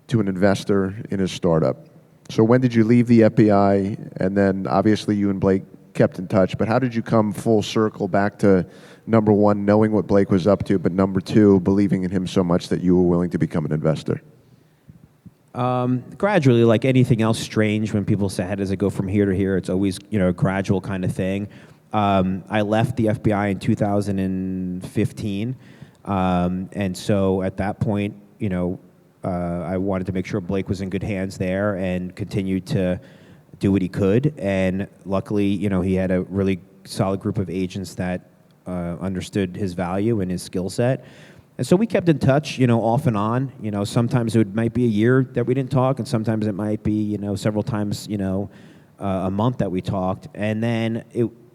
to an investor in his startup. So when did you leave the FBI? And then obviously you and Blake kept in touch, but how did you come full circle back to, number one, knowing what Blake was up to, but number two, believing in him so much that you were willing to become an investor? Gradually, like anything else strange, when people say, how does it go from here to here? It's always, a gradual kind of thing. I left the FBI in 2015. And so at that point, I wanted to make sure Blake was in good hands there and continued to do what he could. And luckily, he had a really solid group of agents that understood his value and his skill set. And so we kept in touch, off and on. Sometimes it might be a year that we didn't talk, and sometimes it might be, several times, a month that we talked. And then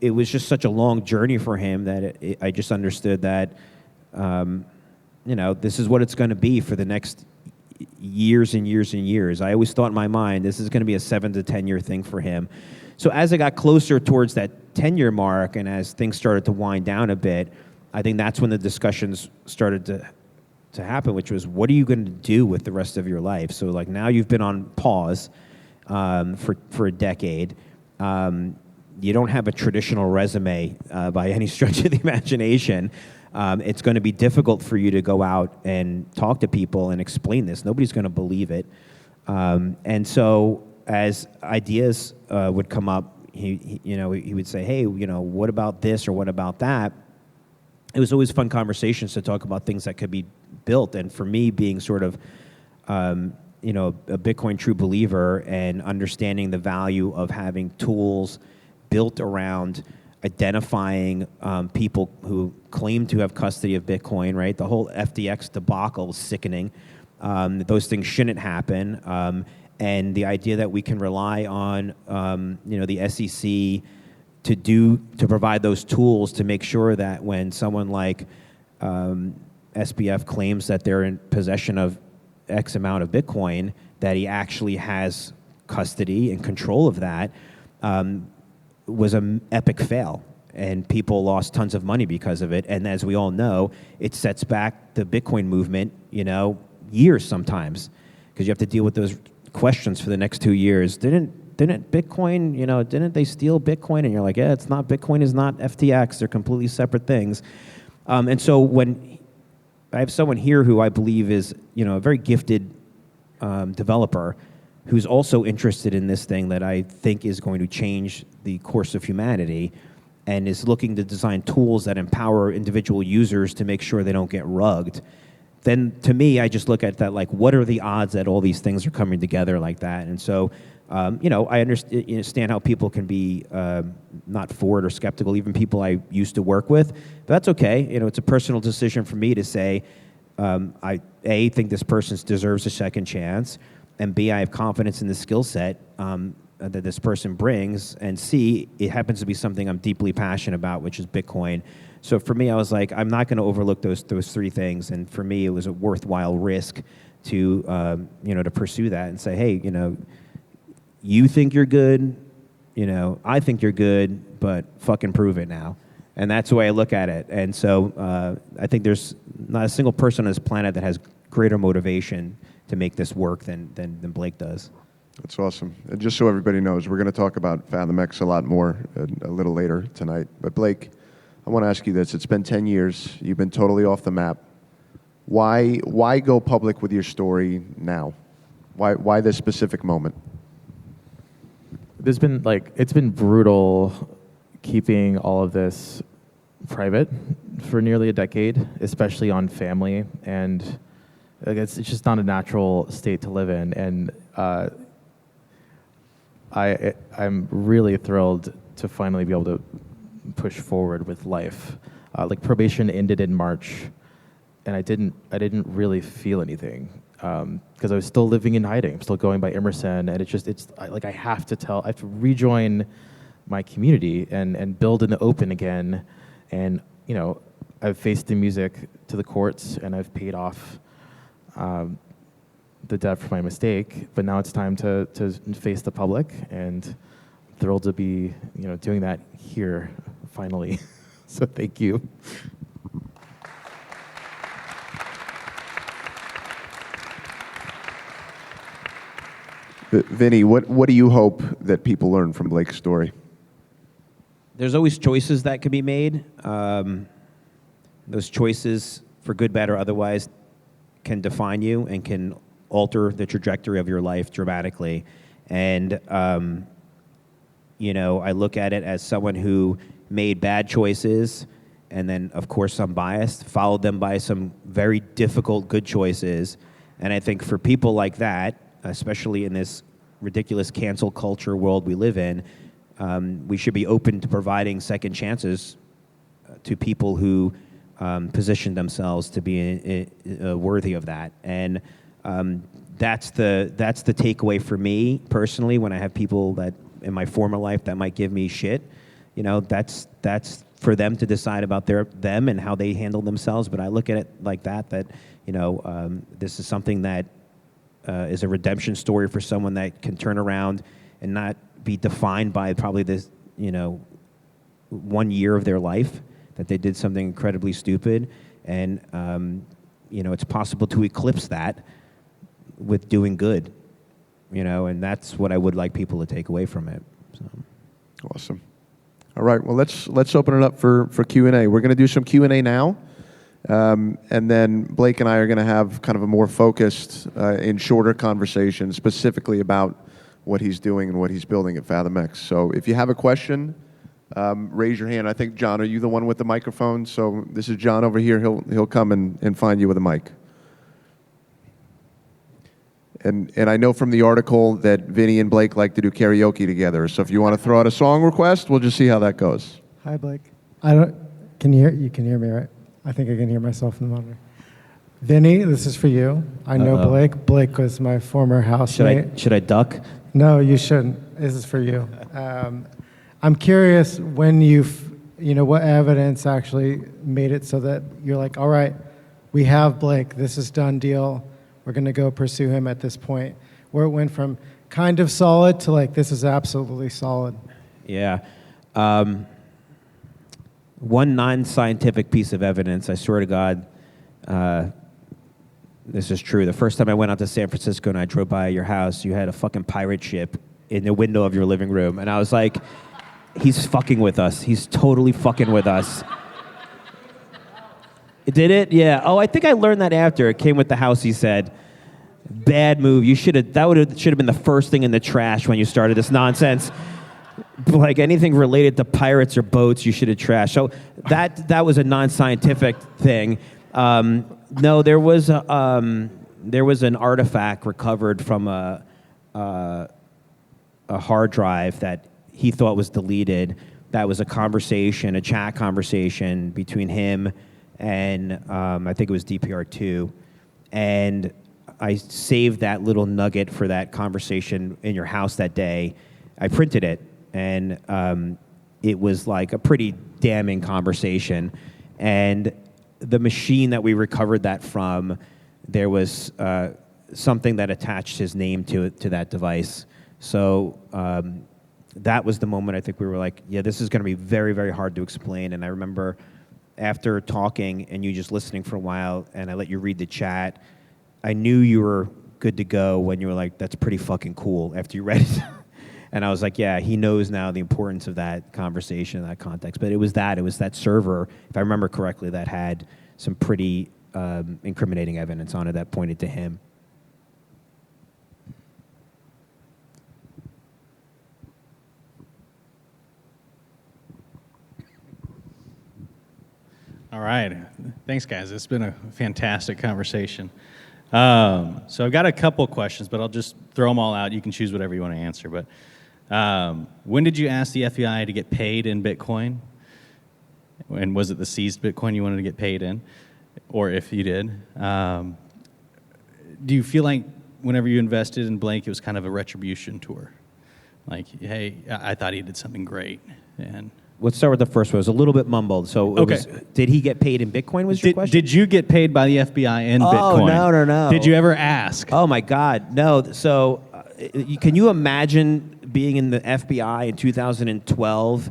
it was just such a long journey for him that I just understood that, this is what it's going to be for the next years and years and years. I always thought in my mind, this is going to be a 7 to 10 year thing for him. So as I got closer towards that 10-year mark, and as things started to wind down a bit, I think that's when the discussions started to happen, which was, what are you going to do with the rest of your life? So like now you've been on pause for a decade. You don't have a traditional resume by any stretch of the imagination. It's going to be difficult for you to go out and talk to people and explain this. Nobody's going to believe it. And so as ideas would come up, he would say, hey, what about this or what about that? It was always fun conversations to talk about things that could be built. And for me, being sort of, a Bitcoin true believer and understanding the value of having tools built around identifying people who claim to have custody of Bitcoin, right? The whole FTX debacle was sickening. Those things shouldn't happen. And the idea that we can rely on, the SEC to provide those tools to make sure that when someone like SBF claims that they're in possession of X amount of Bitcoin, that he actually has custody and control of that, was an epic fail. And people lost tons of money because of it. And as we all know, it sets back the Bitcoin movement, years sometimes, because you have to deal with those questions for the next 2 years. Didn't Bitcoin, didn't they steal Bitcoin? And you're like, yeah, it's not, Bitcoin is not FTX. They're completely separate things. And so when I have someone here who I believe is, a very gifted developer who's also interested in this thing that I think is going to change the course of humanity and is looking to design tools that empower individual users to make sure they don't get rugged, then to me, I just look at that like, what are the odds that all these things are coming together like that? And so, I understand how people can be not for it or skeptical, even people I used to work with. But that's okay. It's a personal decision for me to say, I think this person deserves a second chance, and B, I have confidence in the skill set that this person brings, and C, it happens to be something I'm deeply passionate about, which is Bitcoin. So for me, I was like, I'm not going to overlook those three things, and for me, it was a worthwhile risk to to pursue that and say, hey, you think you're good, I think you're good, but fucking prove it now. And that's the way I look at it. And so I think there's not a single person on this planet that has greater motivation to make this work than Blake does. That's awesome. And just so everybody knows, we're going to talk about FathomX a lot more a little later tonight. But Blake, I want to ask you this. It's been 10 years. You've been totally off the map. Why go public with your story now? Why this specific moment? It's been brutal keeping all of this private for nearly a decade, especially on family. And it's just not a natural state to live in. And I'm really thrilled to finally be able to push forward with life. Probation ended in March, and I didn't really feel anything because I was still living in hiding. I'm still going by Emerson, and I have to rejoin my community and build in the open again. And I've faced the music to the courts, and I've paid off the debt for my mistake, but now it's time to face the public, and I'm thrilled to be doing that here finally. So thank you. Vinny, what do you hope that people learn from Blake's story? There's always choices that can be made. Those choices, for good, bad, or otherwise, can define you and can alter the trajectory of your life dramatically. And, I look at it as someone who made bad choices, and then, of course, I'm biased, followed them by some very difficult good choices. And I think for people like that, especially in this ridiculous cancel culture world we live in, we should be open to providing second chances to people who position themselves to be worthy of that. And that's the takeaway for me personally when I have people that in my former life that might give me shit. That's for them to decide about them and how they handle themselves. But I look at it like that this is something that is a redemption story for someone that can turn around and not be defined by probably this 1 year of their life that they did something incredibly stupid. And it's possible to eclipse that with doing good, and that's what I would like people to take away from it. So. Awesome. All right, well, let's open it up for Q&A. We're going to do some Q&A now, and then Blake and I are going to have kind of a more focused and shorter conversation specifically about what he's doing and what he's building at FathomX. So if you have a question, raise your hand. I think, John, are you the one with the microphone? So this is John over here. He'll come and find you with a mic. And I know from the article that Vinny and Blake like to do karaoke together. So if you want to throw out a song request, we'll just see how that goes. Hi, Blake. Can you can hear me, right? I think I can hear myself in the monitor. Vinny, this is for you. I know Blake. Blake was my former housemate. Should I duck? No, you shouldn't. This is for you. I'm curious when what evidence actually made it so that you're like, all right, we have Blake, this is done deal, we're going to go pursue him at this point, where it went from kind of solid to like, this is absolutely solid. Yeah. One non-scientific piece of evidence, I swear to God, this is true. The first time I went out to San Francisco and I drove by your house, you had a fucking pirate ship in the window of your living room. And I was like, he's fucking with us. He's totally fucking with us. Did it? Yeah. Oh, I think I learned that after. It came with the house, he said. Bad move. Should have been the first thing in the trash when you started this nonsense. Like anything related to pirates or boats, you should have trashed. So that was a non-scientific thing. No, there was an artifact recovered from a hard drive that he thought was deleted. That was a chat conversation between him and I think it was DPR2. And I saved that little nugget for that conversation in your house that day. I printed it, and it was like a pretty damning conversation. And the machine that we recovered that from, there was something that attached his name to that device. So that was the moment I think we were like, yeah, this is going to be very, very hard to explain. And I remember after talking and you just listening for a while, and I let you read the chat, I knew you were good to go when you were like, that's pretty fucking cool after you read it. And I was like, yeah, he knows now the importance of that conversation, that context. But it was that server, if I remember correctly, that had some pretty incriminating evidence on it that pointed to him. All right. Thanks, guys. It's been a fantastic conversation. So I've got a couple questions, but I'll just throw them all out. You can choose whatever you want to answer. But when did you ask the FBI to get paid in Bitcoin? And was it the seized Bitcoin you wanted to get paid in? Or if you did. Do you feel like whenever you invested in Blake, it was kind of a retribution tour? Like, hey, I thought he did something great. And let's start with the first one. It was a little bit mumbled. So did he get paid in Bitcoin was your question? Did you get paid by the FBI in Bitcoin? Oh, no. Did you ever ask? Oh, my God. No. So can you imagine being in the FBI in 2012?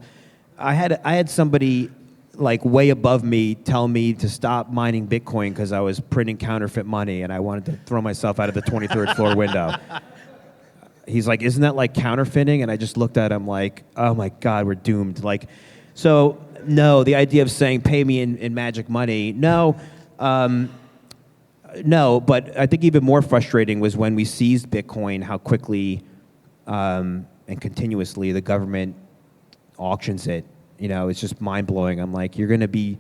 I had somebody like way above me tell me to stop mining Bitcoin because I was printing counterfeit money and I wanted to throw myself out of the 23rd floor window. He's like, isn't that like counterfeiting? And I just looked at him like, oh my God, we're doomed. Like, so no, the idea of saying pay me in magic money, no. No, but I think even more frustrating was when we seized Bitcoin, how quickly and continuously the government auctions it. You know, it's just mind blowing. I'm like, you're gonna be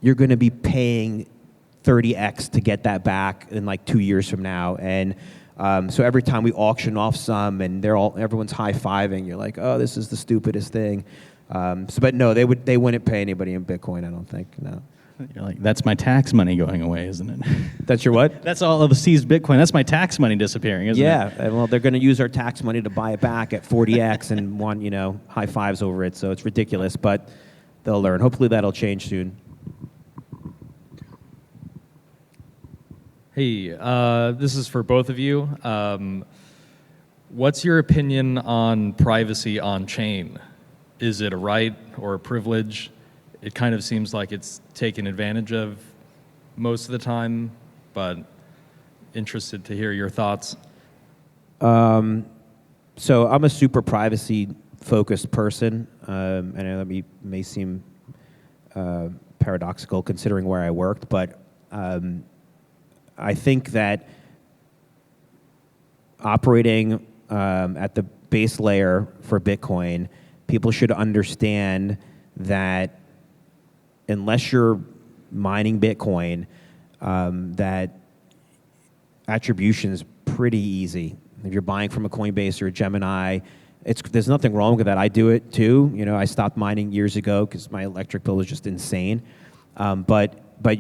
paying 30x to get that back in like 2 years from now, and so every time we auction off some, and everyone's high fiving, you're like, oh, this is the stupidest thing. But no, they wouldn't pay anybody in Bitcoin. I don't think. No. You're like, that's my tax money going away, isn't it? That's your what? That's all of the seized Bitcoin. That's my tax money disappearing, isn't it? Yeah. Well, they're going to use our tax money to buy it back at 40x and want, high fives over it. So it's ridiculous, but they'll learn. Hopefully that'll change soon. Hey, this is for both of you. What's your opinion on privacy on chain? Is it a right or a privilege? It kind of seems like it's taken advantage of most of the time, but interested to hear your thoughts. So I'm a super privacy-focused person, and that may seem paradoxical considering where I worked, but I think that operating at the base layer for Bitcoin, people should understand that unless you're mining Bitcoin, that attribution is pretty easy. If you're buying from a Coinbase or a Gemini, there's nothing wrong with that. I do it too. I stopped mining years ago because my electric bill was just insane. But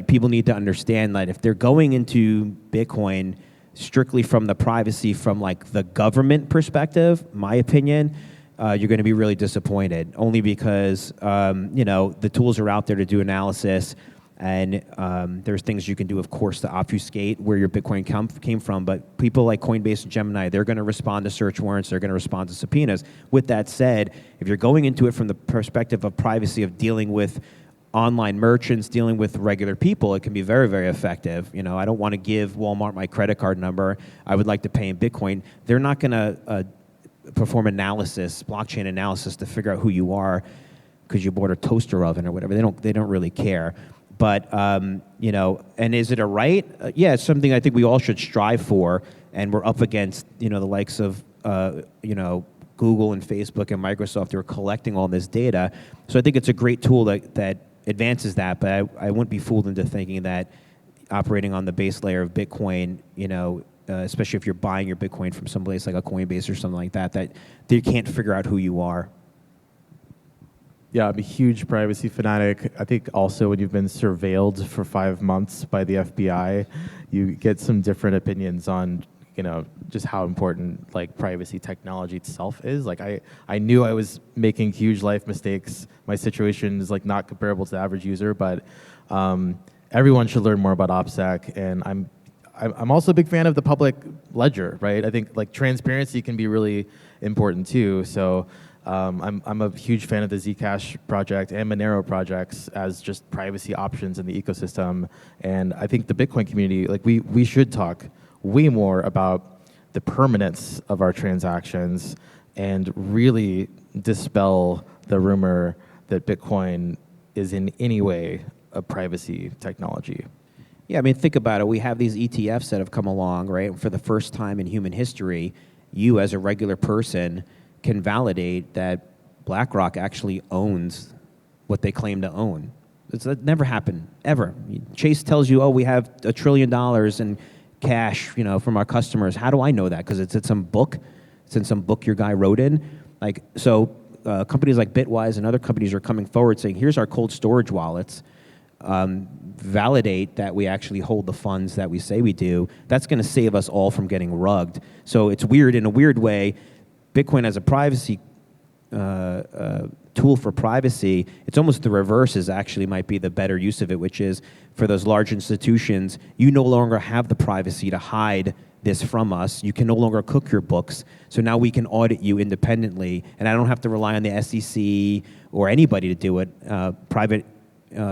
people need to understand that if they're going into Bitcoin strictly from the privacy from like the government perspective, my opinion, you're going to be really disappointed. Only because the tools are out there to do analysis, and there's things you can do, of course, to obfuscate where your Bitcoin came from. But people like Coinbase and Gemini, they're going to respond to search warrants. They're going to respond to subpoenas. With that said, if you're going into it from the perspective of privacy, of dealing with online merchants, dealing with regular people, it can be very, very effective. I don't want to give Walmart my credit card number. I would like to pay in Bitcoin. They're not going to perform blockchain analysis to figure out who you are because you bought a toaster oven or whatever. They don't really care. But and is it a right? Yeah, it's something I think we all should strive for. And we're up against the likes of Google and Facebook and Microsoft who are collecting all this data. So I think it's a great tool that advances that, but I wouldn't be fooled into thinking that operating on the base layer of Bitcoin, especially if you're buying your Bitcoin from someplace like a Coinbase or something like that they can't figure out who you are. Yeah, I'm a huge privacy fanatic. I think also when you've been surveilled for 5 months by the FBI, you get some different opinions on just how important privacy technology itself is. I knew I was making huge life mistakes. My situation is not comparable to the average user, but everyone should learn more about OPSEC. And I'm also a big fan of the public ledger, right? I think transparency can be really important too. So I'm a huge fan of the Zcash project and Monero projects as just privacy options in the ecosystem. And I think the Bitcoin community, we should talk way more about the permanence of our transactions and really dispel the rumor that Bitcoin is in any way a privacy technology. Yeah, think about it. We have these ETFs that have come along, right? And for the first time in human history, you as a regular person can validate that BlackRock actually owns what they claim to own. That never happened, ever. Chase tells you, we have $1 trillion in cash, from our customers. How do I know that? Because it's in some book. It's in some book your guy wrote in. Companies like Bitwise and other companies are coming forward saying, here's our cold storage wallets. Validate that we actually hold the funds that we say we do. That's going to save us all from getting rugged. So it's weird in a weird way. Bitcoin as a privacy tool for privacy, it's almost the reverse is actually might be the better use of it, which is for those large institutions, you no longer have the privacy to hide this from us. You can no longer cook your books. So now we can audit you independently, and I don't have to rely on the SEC or anybody to do it. Private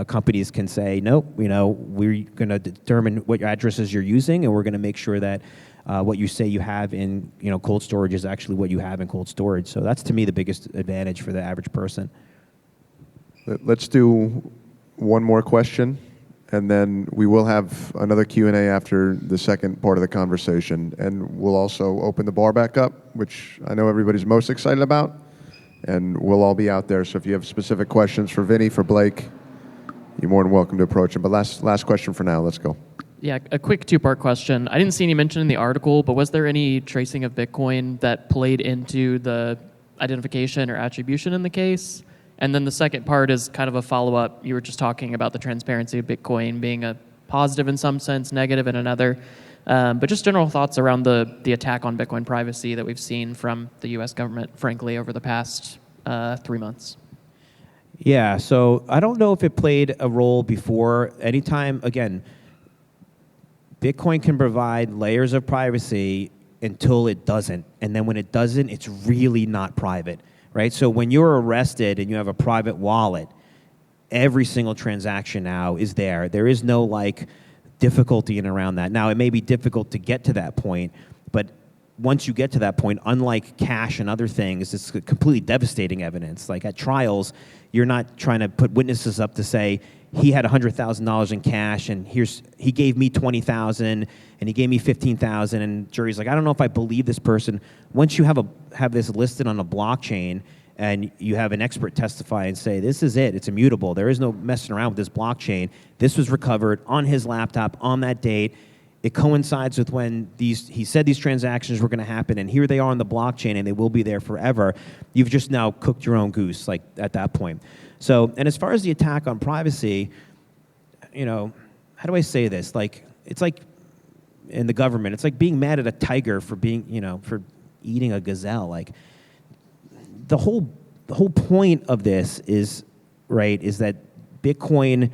companies can say, nope, we're going to determine what addresses you're using, and we're going to make sure that what you say you have in cold storage is actually what you have in cold storage. So that's, to me, the biggest advantage for the average person. Let's do one more question, and then we will have another Q&A after the second part of the conversation. And we'll also open the bar back up, which I know everybody's most excited about, and we'll all be out there. So if you have specific questions for Vinny, for Blake, you're more than welcome to approach him. But last question for now. Let's go. Yeah, a quick two-part question. I didn't see any mention in the article, but was there any tracing of Bitcoin that played into the identification or attribution in the case? And then the second part is kind of a follow-up. You were just talking about the transparency of Bitcoin being a positive in some sense, negative in another. But just general thoughts around the attack on Bitcoin privacy that we've seen from the U.S. government, frankly, over the past 3 months. Yeah, so I don't know if it played a role before. Anytime, again, Bitcoin can provide layers of privacy until it doesn't. And then when it doesn't, it's really not private, right? So when you're arrested and you have a private wallet, every single transaction now is there. There is no difficulty in around that. Now, it may be difficult to get to that point, but once you get to that point, unlike cash and other things, it's completely devastating evidence. Like at trials, you're not trying to put witnesses up to say, he had $100,000 in cash, and he gave me $20,000, and he gave me $15,000, and jury's like, I don't know if I believe this person. Once you have this listed on a blockchain, and you have an expert testify and say, this is it, it's immutable, there is no messing around with this blockchain. This was recovered on his laptop on that date. It coincides with when he said these transactions were going to happen, and here they are on the blockchain, and they will be there forever. You've just now cooked your own goose, at that point. So, and as far as the attack on privacy, how do I say this? It's like in the government, it's like being mad at a tiger for for eating a gazelle. the whole point of this is that Bitcoin,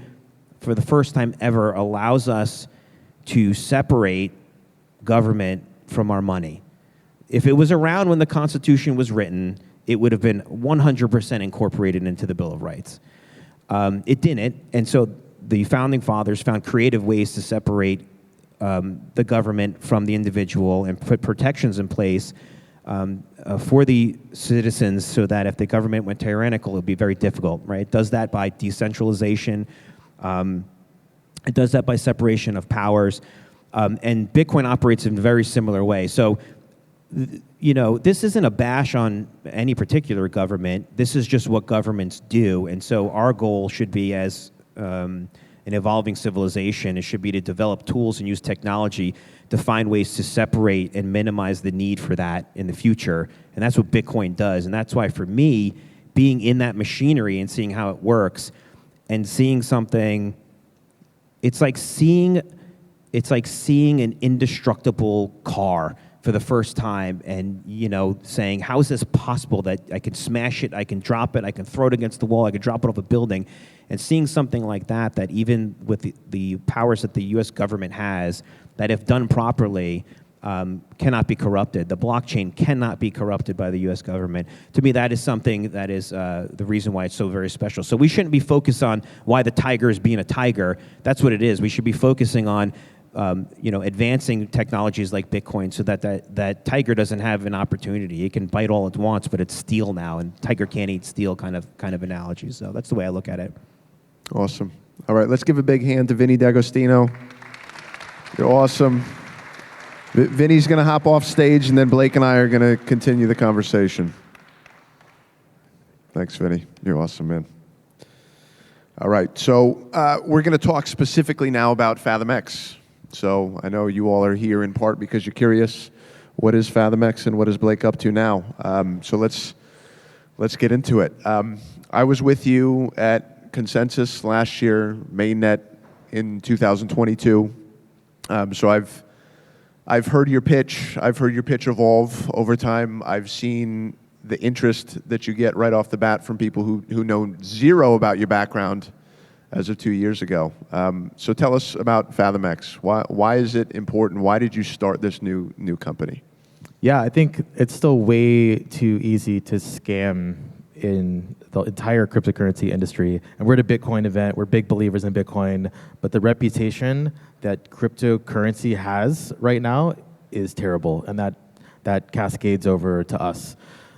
for the first time ever, allows us to separate government from our money. If it was around when the Constitution was written, it would have been 100% incorporated into the Bill of Rights. It didn't, and so the Founding Fathers found creative ways to separate the government from the individual and put protections in place for the citizens so that if the government went tyrannical, it would be very difficult, right? It does that by decentralization. It does that by separation of powers. And Bitcoin operates in a very similar way. So, this isn't a bash on any particular government. This is just what governments do. And so our goal should be, as an evolving civilization, it should be to develop tools and use technology to find ways to separate and minimize the need for that in the future. And that's what Bitcoin does. And that's why, for me, being in that machinery and seeing how it works and seeing something, it's like seeing an indestructible car for the first time and, saying, how is this possible that I can smash it, I can drop it, I can throw it against the wall, I can drop it off a building. And seeing something like that even with the powers that the U.S. government has, that if done properly, cannot be corrupted. The blockchain cannot be corrupted by the U.S. government. To me, that is something that is the reason why it's so very special. So we shouldn't be focused on why the tiger is being a tiger. That's what it is. We should be focusing on advancing technologies like Bitcoin so that tiger doesn't have an opportunity. It can bite all it wants, but it's steel now, and tiger can't eat steel kind of analogy. So that's the way I look at it. Awesome. All right, let's give a big hand to Vinny D'Agostino. You're awesome. Vinny's going to hop off stage, and then Blake and I are going to continue the conversation. Thanks, Vinny. You're awesome, man. All right, so we're going to talk specifically now about FathomX. So I know you all are here in part because you're curious, what is FathomX and what is Blake up to now? So let's get into it. I was with you at Consensus last year, Mainnet in 2022. So I've heard your pitch. I've heard your pitch evolve over time. I've seen the interest that you get right off the bat from people who know zero about your background as of 2 years ago. So tell us about FathomX. Why is it important? Why did you start this new company? Yeah, I think it's still way too easy to scam in the entire cryptocurrency industry. And we're at a Bitcoin event. We're big believers in Bitcoin, but the reputation that cryptocurrency has right now is terrible, and that cascades over to us.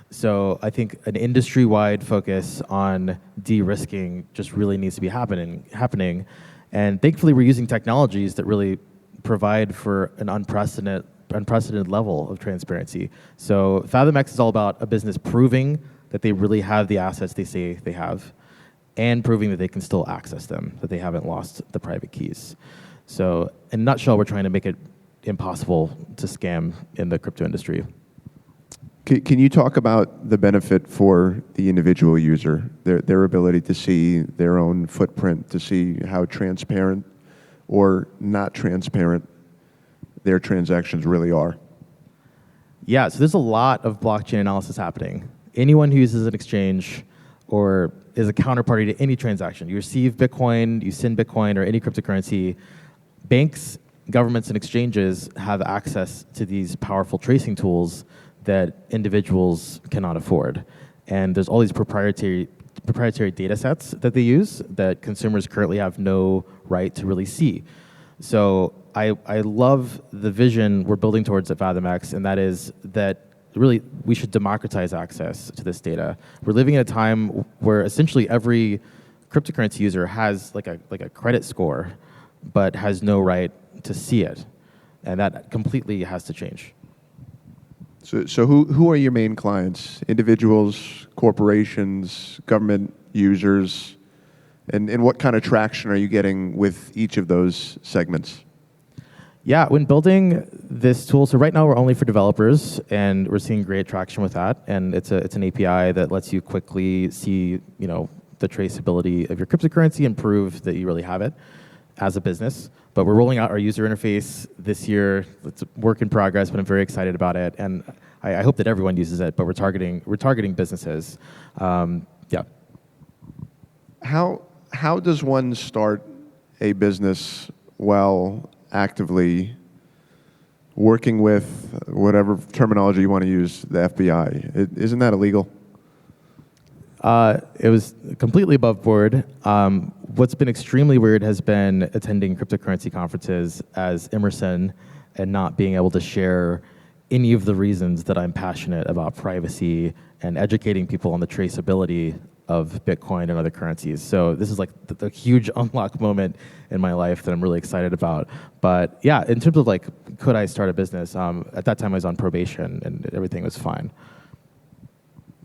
So I think an industry-wide focus on de-risking just really needs to be happening. And thankfully, we're using technologies that really provide for an unprecedented level of transparency. So FathomX is all about a business proving that they really have the assets they say they have, and proving that they can still access them, that they haven't lost the private keys. So in a nutshell, we're trying to make it impossible to scam in the crypto industry. Can you talk about the benefit for the individual user, their ability to see their own footprint, to see how transparent or not transparent their transactions really are? Yeah, so there's a lot of blockchain analysis happening. Anyone who uses an exchange or is a counterparty to any transaction, you receive Bitcoin, you send Bitcoin or any cryptocurrency, banks, governments, and exchanges have access to these powerful tracing tools that individuals cannot afford. And there's all these proprietary data sets that they use that consumers currently have no right to really see. So I love the vision we're building towards at FathomX, and that is that really we should democratize access to this data. We're living in a time where essentially every cryptocurrency user has like a credit score, but has no right to see it. And that completely has to change. So who are your main clients? Individuals, corporations, government users, and what kind of traction are you getting with each of those segments? Yeah, when building this tool, so right now we're only for developers, and we're seeing great traction with that. And it's an API that lets you quickly see, the traceability of your cryptocurrency and prove that you really have it as a business. But we're rolling out our user interface this year. It's a work in progress, but I'm very excited about it. And I hope that everyone uses it, but we're targeting businesses. Yeah. How does one start a business while actively working with whatever terminology you want to use, the FBI? Isn't that illegal? It was completely above board. What's been extremely weird has been attending cryptocurrency conferences as Emerson and not being able to share any of the reasons that I'm passionate about privacy and educating people on the traceability of Bitcoin and other currencies. So this is like the huge unlock moment in my life that I'm really excited about. But yeah, in terms of like, could I start a business? At that time I was on probation and everything was fine.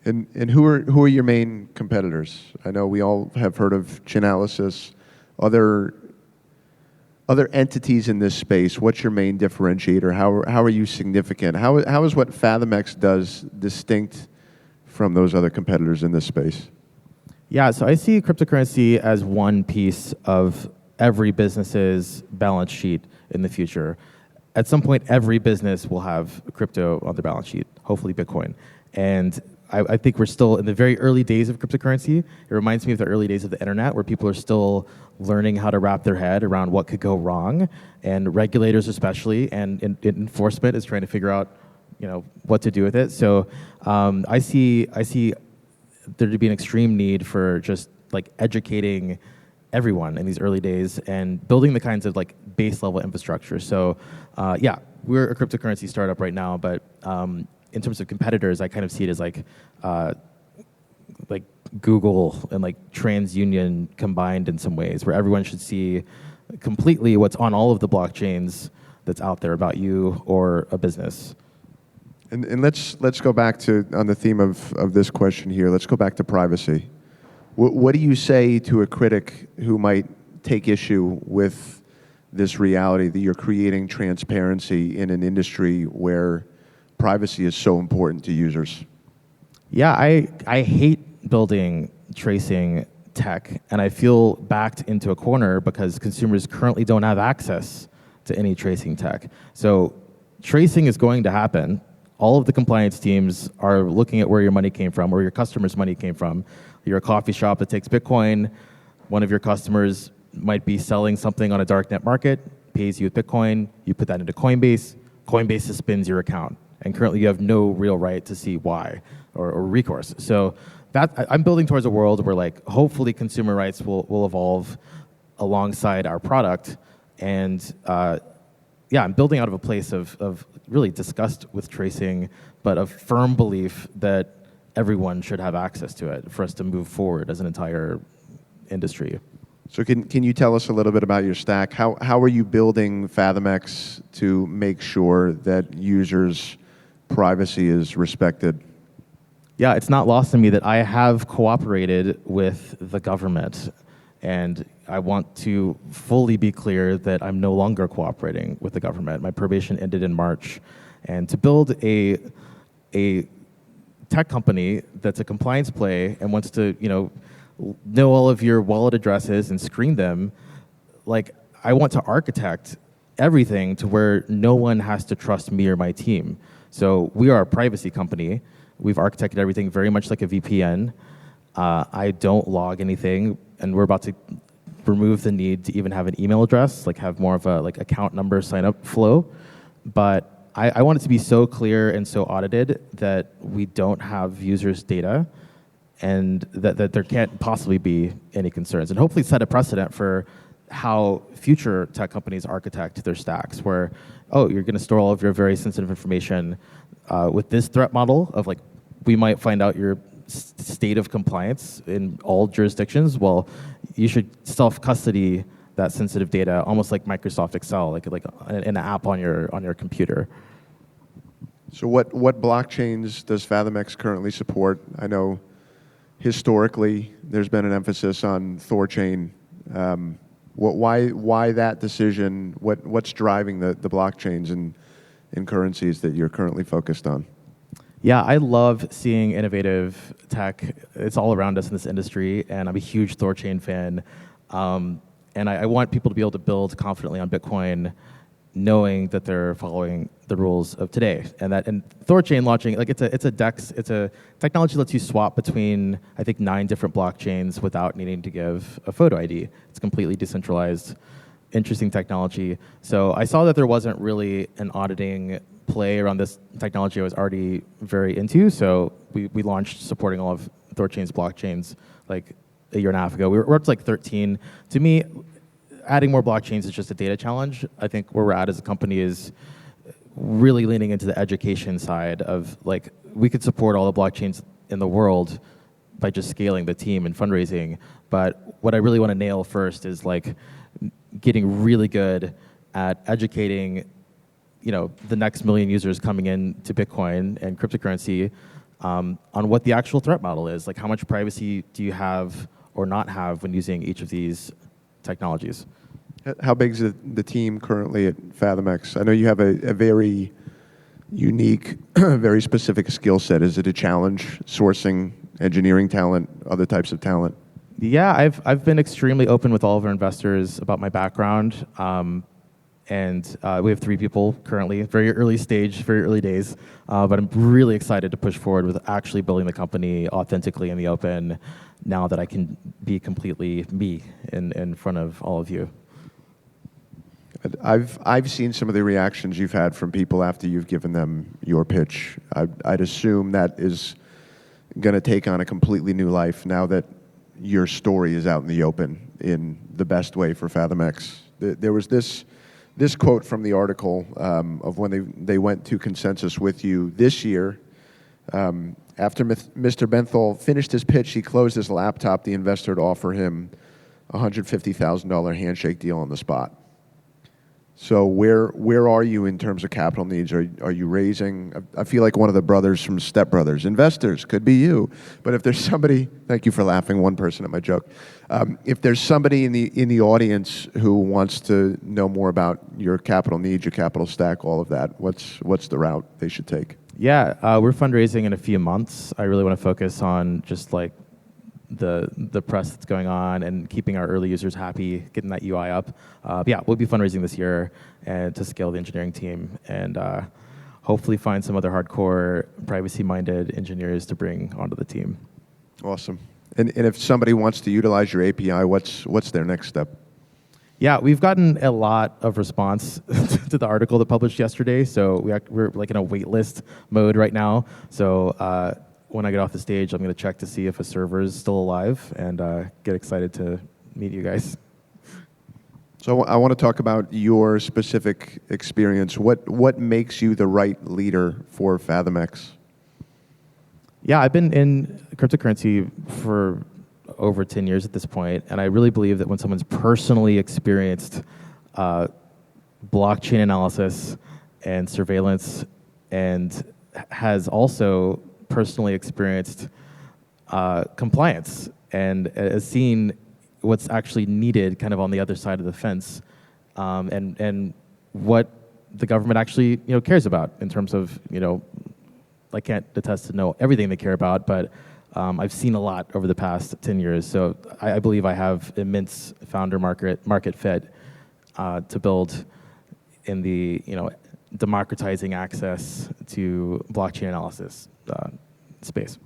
And who are your main competitors? I know we all have heard of Chainalysis, other entities in this space. What's your main differentiator? How are you significant? How is what FathomX does distinct from those other competitors in this space? Yeah, so I see cryptocurrency as one piece of every business's balance sheet in the future. At some point, every business will have crypto on their balance sheet, hopefully Bitcoin. And I think we're still in the very early days of cryptocurrency. It reminds me of the early days of the internet where people are still learning how to wrap their head around what could go wrong. And regulators especially, and enforcement is trying to figure out what to do with it. So I see there to be an extreme need for just like educating everyone in these early days and building the kinds of like base level infrastructure. So yeah, we're a cryptocurrency startup right now, but in terms of competitors, I kind of see it as like Google and like TransUnion combined in some ways, where everyone should see completely what's on all of the blockchains that's out there about you or a business. And let's go back to, on the theme of this question here, let's go back to privacy. What do you say to a critic who might take issue with this reality that you're creating transparency in an industry where privacy is so important to users? Yeah, I hate building tracing tech, and I feel backed into a corner because consumers currently don't have access to any tracing tech. So tracing is going to happen. All of the compliance teams are looking at where your money came from, where your customers' money came from. You're a coffee shop that takes Bitcoin. One of your customers might be selling something on a darknet market, pays you with Bitcoin. You put that into Coinbase. Coinbase suspends your account. And currently you have no real right to see why or recourse. So I'm building towards a world where like hopefully consumer rights will evolve alongside our product. And yeah, I'm building out of a place of really disgust with tracing, but of firm belief that everyone should have access to it for us to move forward as an entire industry. So can you tell us a little bit about your stack? How are you building FathomX to make sure that users' privacy is respected? Yeah, it's not lost on me that I have cooperated with the government, and I want to fully be clear that I'm no longer cooperating with the government. My probation ended in March, and to build a tech company that's a compliance play and wants to, know all of your wallet addresses and screen them, like I want to architect everything to where no one has to trust me or my team. So we are a privacy company. We've architected everything very much like a VPN. I don't log anything, and we're about to remove the need to even have an email address, like have more of a like account number sign up flow. But I want it to be so clear and so audited that we don't have users' data, and that there can't possibly be any concerns, and hopefully set a precedent for how future tech companies architect their stacks, where, you're going to store all of your very sensitive information with this threat model of like, we might find out your state of compliance in all jurisdictions. Well, you should self-custody that sensitive data, almost like Microsoft Excel, like an app on your computer. So what blockchains does FathomX currently support? I know historically there's been an emphasis on Thorchain. Why that decision? What's driving the blockchains and currencies that you're currently focused on? Yeah, I love seeing innovative tech. It's all around us in this industry, and I'm a huge Thorchain fan. And I want people to be able to build confidently on Bitcoin, knowing that they're following the rules of today. And ThorChain launching, like it's a DEX, it's a technology that lets you swap between, I think, 9 different blockchains without needing to give a photo ID. It's completely decentralized, interesting technology. So I saw that there wasn't really an auditing play around this technology I was already very into. So we launched supporting all of ThorChain's blockchains like a year and a half ago. We're up to like 13. To me, adding more blockchains is just a data challenge. I think where we're at as a company is really leaning into the education side of like, we could support all the blockchains in the world by just scaling the team and fundraising. But what I really want to nail first is like getting really good at educating, the next million users coming in to Bitcoin and cryptocurrency on what the actual threat model is. Like, how much privacy do you have or not have when using each of these technologies? How big is the team currently at FathomX? I know you have a very unique, very specific skill set. Is it a challenge sourcing engineering talent, other types of talent? Yeah, I've been extremely open with all of our investors about my background. And we have 3 people currently, very early stage, very early days. But I'm really excited to push forward with actually building the company authentically in the open now that I can be completely me in front of all of you. I've seen some of the reactions you've had from people after you've given them your pitch. I'd assume that is going to take on a completely new life now that your story is out in the open in the best way for FathomX. There was this quote from the article of when they went to consensus with you this year. After Mr. Benthall finished his pitch, he closed his laptop. The investor to offer him a $150,000 handshake deal on the spot. So where are you in terms of capital needs? Are you raising? I feel like one of the brothers from Step Brothers. Investors, could be you. But if there's somebody, thank you for laughing, one person at my joke. If there's somebody in the audience who wants to know more about your capital needs, your capital stack, all of that, what's the route they should take? Yeah, we're fundraising in a few months. I really want to focus on just like the press that's going on and keeping our early users happy, getting that UI up. Yeah, we'll be fundraising this year and to scale the engineering team and hopefully find some other hardcore privacy-minded engineers to bring onto the team. Awesome. And if somebody wants to utilize your API, what's their next step? Yeah, we've gotten a lot of response to the article that published yesterday, so we're like in a wait list mode right now. So when I get off the stage, I'm going to check to see if a server is still alive and get excited to meet you guys. So I want to talk about your specific experience. What makes you the right leader for FathomX? Yeah, I've been in cryptocurrency for over 10 years at this point, and I really believe that when someone's personally experienced blockchain analysis and surveillance and has also personally experienced compliance and has seen what's actually needed kind of on the other side of the fence and what the government actually cares about in terms of, I can't attest to know everything they care about, but I've seen a lot over the past 10 years. So I believe I have immense founder market fit to build in the democratizing access to blockchain analysis space.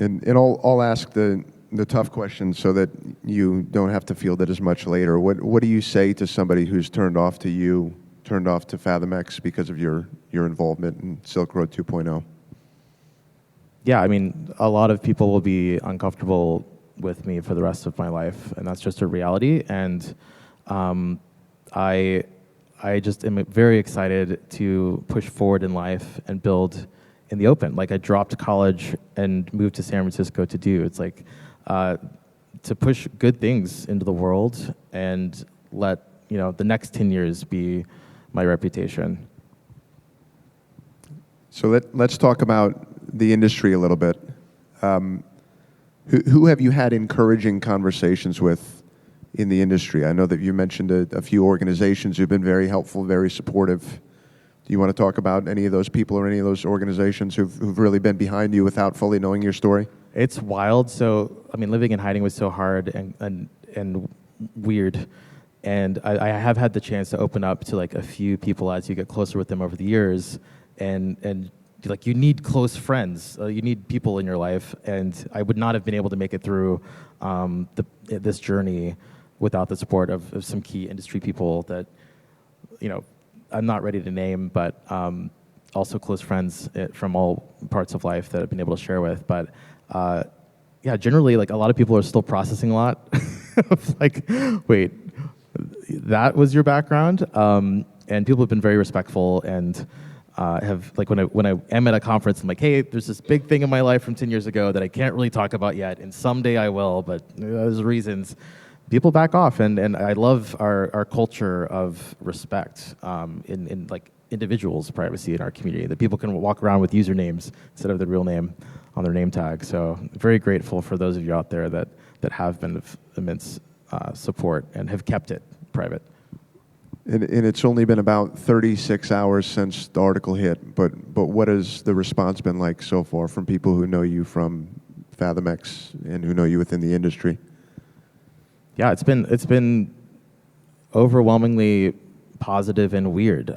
And I'll ask the tough questions so that you don't have to field it as much later. What do you say to somebody who's turned off to FathomX because of your involvement in Silk Road 2.0? Yeah, I mean, a lot of people will be uncomfortable with me for the rest of my life, and that's just a reality. And I just am very excited to push forward in life and build in the open. Like I dropped college and moved to San Francisco to do. It's like to push good things into the world and let the next 10 years be my reputation. So let's talk about the industry a little bit. Who have you had encouraging conversations with in the industry? I know that you mentioned a few organizations who've been very helpful, very supportive. Do you want to talk about any of those people or any of those organizations who've really been behind you without fully knowing your story? It's wild. So, I mean, living in hiding was so hard and weird. And I have had the chance to open up to like a few people as you get closer with them over the years, and like you need close friends, you need people in your life, and I would not have been able to make it through this journey without the support of some key industry people that, I'm not ready to name, but also close friends from all parts of life that I've been able to share with. But yeah, generally, like a lot of people are still processing a lot of like, wait, that was your background? And people have been very respectful and have, like, when I am at a conference, I'm like, hey, there's this big thing in my life from 10 years ago that I can't really talk about yet, and someday I will, but there's reasons. People back off, and I love our culture of respect in like individuals' privacy in our community, that people can walk around with usernames instead of their real name on their name tag. So very grateful for those of you out there that have been of immense support and have kept it private. And it's only been about 36 hours since the article hit, but what has the response been like so far from people who know you from FathomX and who know you within the industry? Yeah, it's been overwhelmingly positive and weird.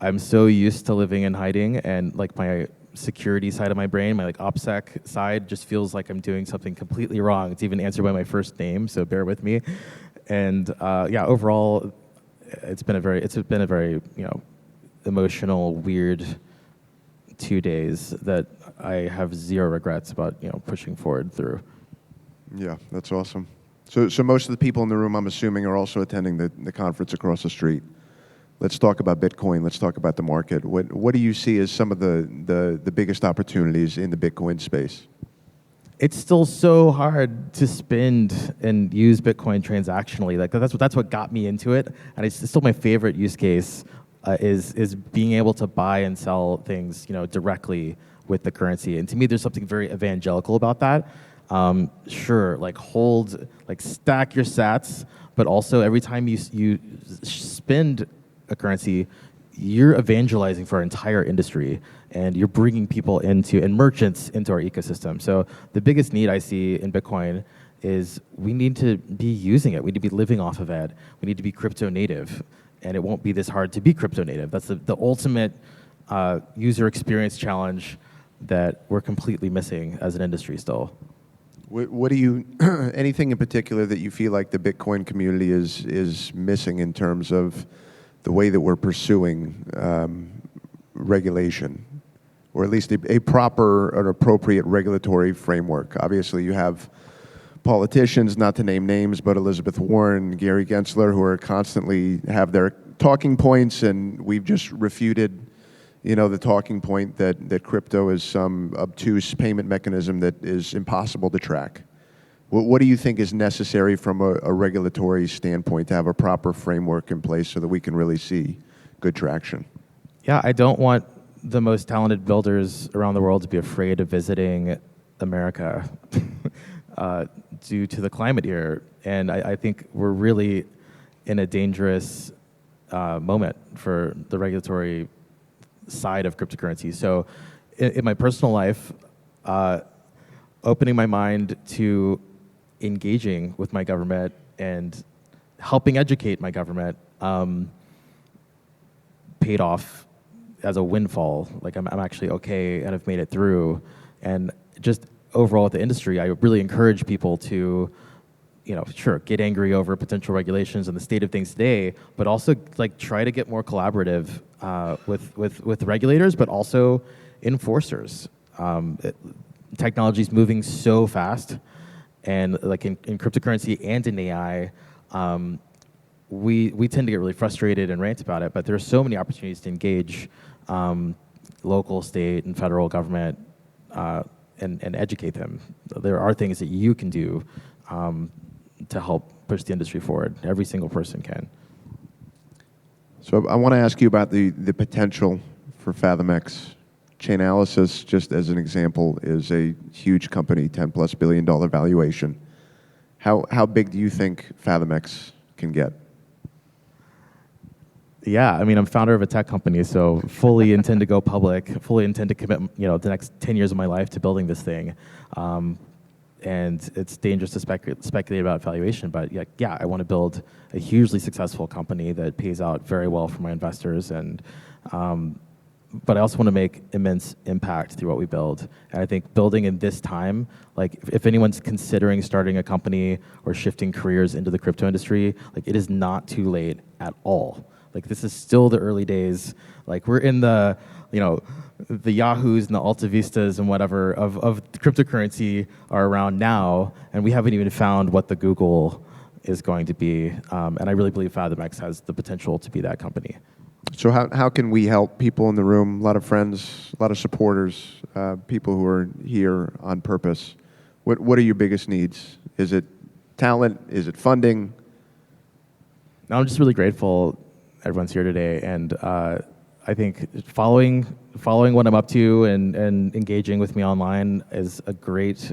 I'm so used to living in hiding, and like my security side of my brain, my like OPSEC side, just feels like I'm doing something completely wrong. It's even answered by my first name, so bear with me. And yeah, overall, it's been a very emotional, weird 2 days that I have zero regrets about pushing forward through. Yeah, that's awesome. So most of the people in the room, I'm assuming, are also attending the conference across the street. Let's talk about Bitcoin. Let's talk about the market. What do you see as some of the biggest opportunities in the Bitcoin space? It's still so hard to spend and use Bitcoin transactionally. Like that's what got me into it, and it's still my favorite use case is being able to buy and sell things directly with the currency. And to me, there's something very evangelical about that. Sure, like stack your sats, but also every time you spend a currency, you're evangelizing for our entire industry, and you're bringing people and merchants into our ecosystem. So the biggest need I see in Bitcoin is we need to be using it. We need to be living off of it. We need to be crypto native, and it won't be this hard to be crypto native. That's the ultimate user experience challenge that we're completely missing as an industry still. What do you, anything in particular that you feel like the Bitcoin community is missing in terms of the way that we're pursuing regulation, or at least a proper or appropriate regulatory framework? Obviously, you have politicians, not to name names, but Elizabeth Warren, Gary Gensler, who are constantly have their talking points, and we've just refuted the talking point that crypto is some obtuse payment mechanism that is impossible to track. What do you think is necessary from a regulatory standpoint to have a proper framework in place so that we can really see good traction? Yeah, I don't want the most talented builders around the world to be afraid of visiting America due to the climate here. And I think we're really in a dangerous moment for the regulatory side of cryptocurrency. So in my personal life, opening my mind to engaging with my government and helping educate my government paid off as a windfall. Like I'm actually okay and I've made it through. And just overall with the industry, I really encourage people to sure, get angry over potential regulations and the state of things today, but also like try to get more collaborative with regulators, but also enforcers. Technology is moving so fast, and like in cryptocurrency and in AI, we tend to get really frustrated and rant about it. But there are so many opportunities to engage local, state, and federal government and educate them. There are things that you can do to help push the industry forward. Every single person can. So I want to ask you about the potential for FathomX. Chainalysis, just as an example, is a huge company, $10+ billion valuation. How big do you think FathomX can get? Yeah, I mean, I'm founder of a tech company, so fully intend to go public, fully intend to commit the next 10 years of my life to building this thing. and it's dangerous to speculate about valuation. But yeah, I want to build a hugely successful company that pays out very well for my investors, and but I also want to make immense impact through what we build. And I think building in this time, like if anyone's considering starting a company or shifting careers into the crypto industry, like it is not too late at all. Like this is still the early days. Like we're in the, the Yahoos and the Alta Vistas and whatever of cryptocurrency are around now, and we haven't even found what the Google is going to be. And I really believe FathomX has the potential to be that company. So how can we help people in the room? A lot of friends, a lot of supporters, people who are here on purpose. What are your biggest needs? Is it talent? Is it funding? I'm just really grateful everyone's here today, and I think following what I'm up to and engaging with me online is a great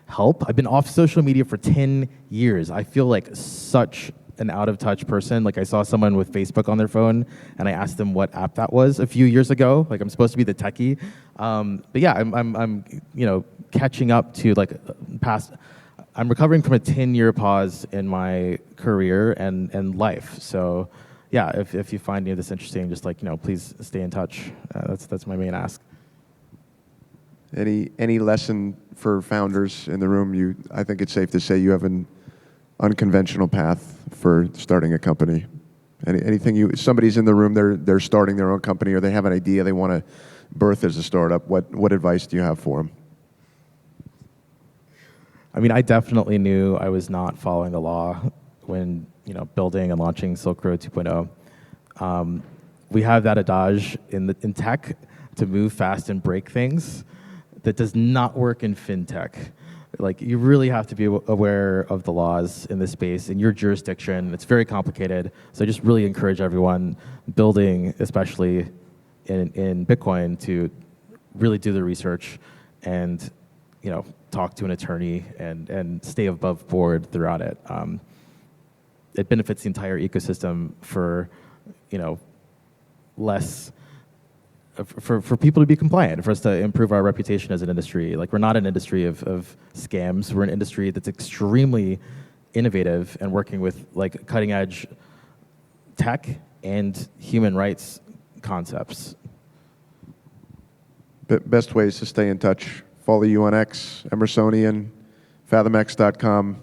help. I've been off social media for 10 years. I feel like such an out-of-touch person. Like I saw someone with Facebook on their phone, and I asked them what app that was a few years ago. Like I'm supposed to be the techie, but yeah, I'm catching up to past. I'm recovering from a 10-year pause in my career and life. So yeah, if you find any of this interesting, just please stay in touch. That's my main ask. Any lesson for founders in the room? I think it's safe to say you have an unconventional path for starting a company. Anything somebody's in the room, they're starting their own company, or they have an idea they want to birth as a startup. What advice do you have for them? I mean, I definitely knew I was not following the law when building and launching Silk Road 2.0. We have that adage in tech to move fast and break things that does not work in fintech. Like you really have to be aware of the laws in this space, in your jurisdiction. It's very complicated. So I just really encourage everyone building, especially in Bitcoin, to really do the research and talk to an attorney and stay above board throughout it. It benefits the entire ecosystem for less. For people to be compliant, for us to improve our reputation as an industry. Like we're not an industry of scams. We're an industry that's extremely innovative and working with cutting edge tech and human rights concepps. Best ways to stay in touch. Follow you on X, Emersonian, fathomx.com.